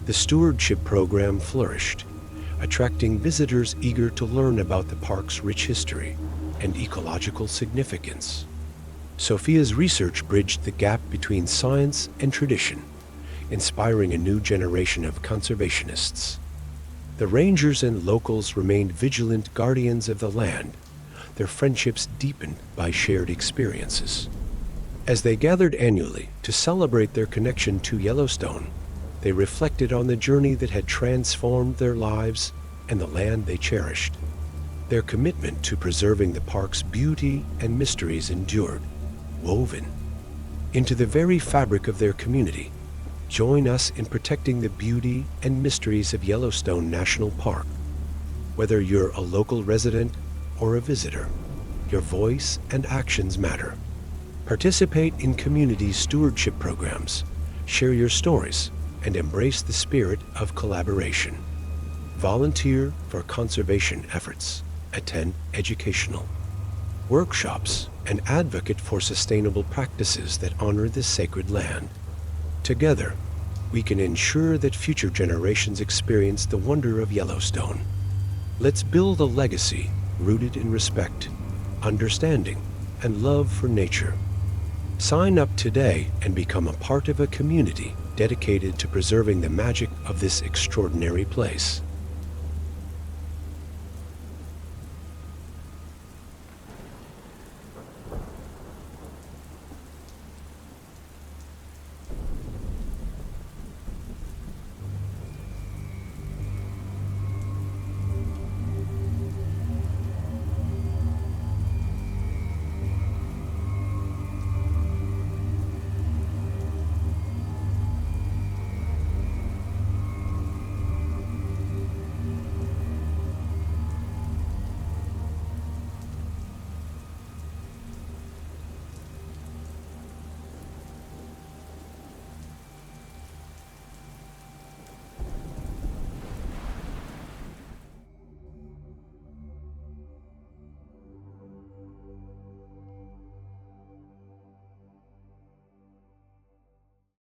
The stewardship program flourished, attracting visitors eager to learn about the park's rich history and ecological significance. Sophia's research bridged the gap between science and tradition, inspiring a new generation of conservationists. The rangers and locals remained vigilant guardians of the land, their friendships deepened by shared experiences. As they gathered annually to celebrate their connection to Yellowstone, they reflected on the journey that had transformed their lives and the land they cherished. Their commitment to preserving the park's beauty and mysteries endured, woven into the very fabric of their community. Join us in protecting the beauty and mysteries of Yellowstone National Park. Whether you're a local resident or a visitor, your voice and actions matter. Participate in community stewardship programs, share your stories, and embrace the spirit of collaboration. Volunteer for conservation efforts, attend educational workshops, and advocate for sustainable practices that honor this sacred land. Together, we can ensure that future generations experience the wonder of Yellowstone. Let's build a legacy rooted in respect, understanding, and love for nature. Sign up today and become a part of a community dedicated to preserving the magic of this extraordinary place.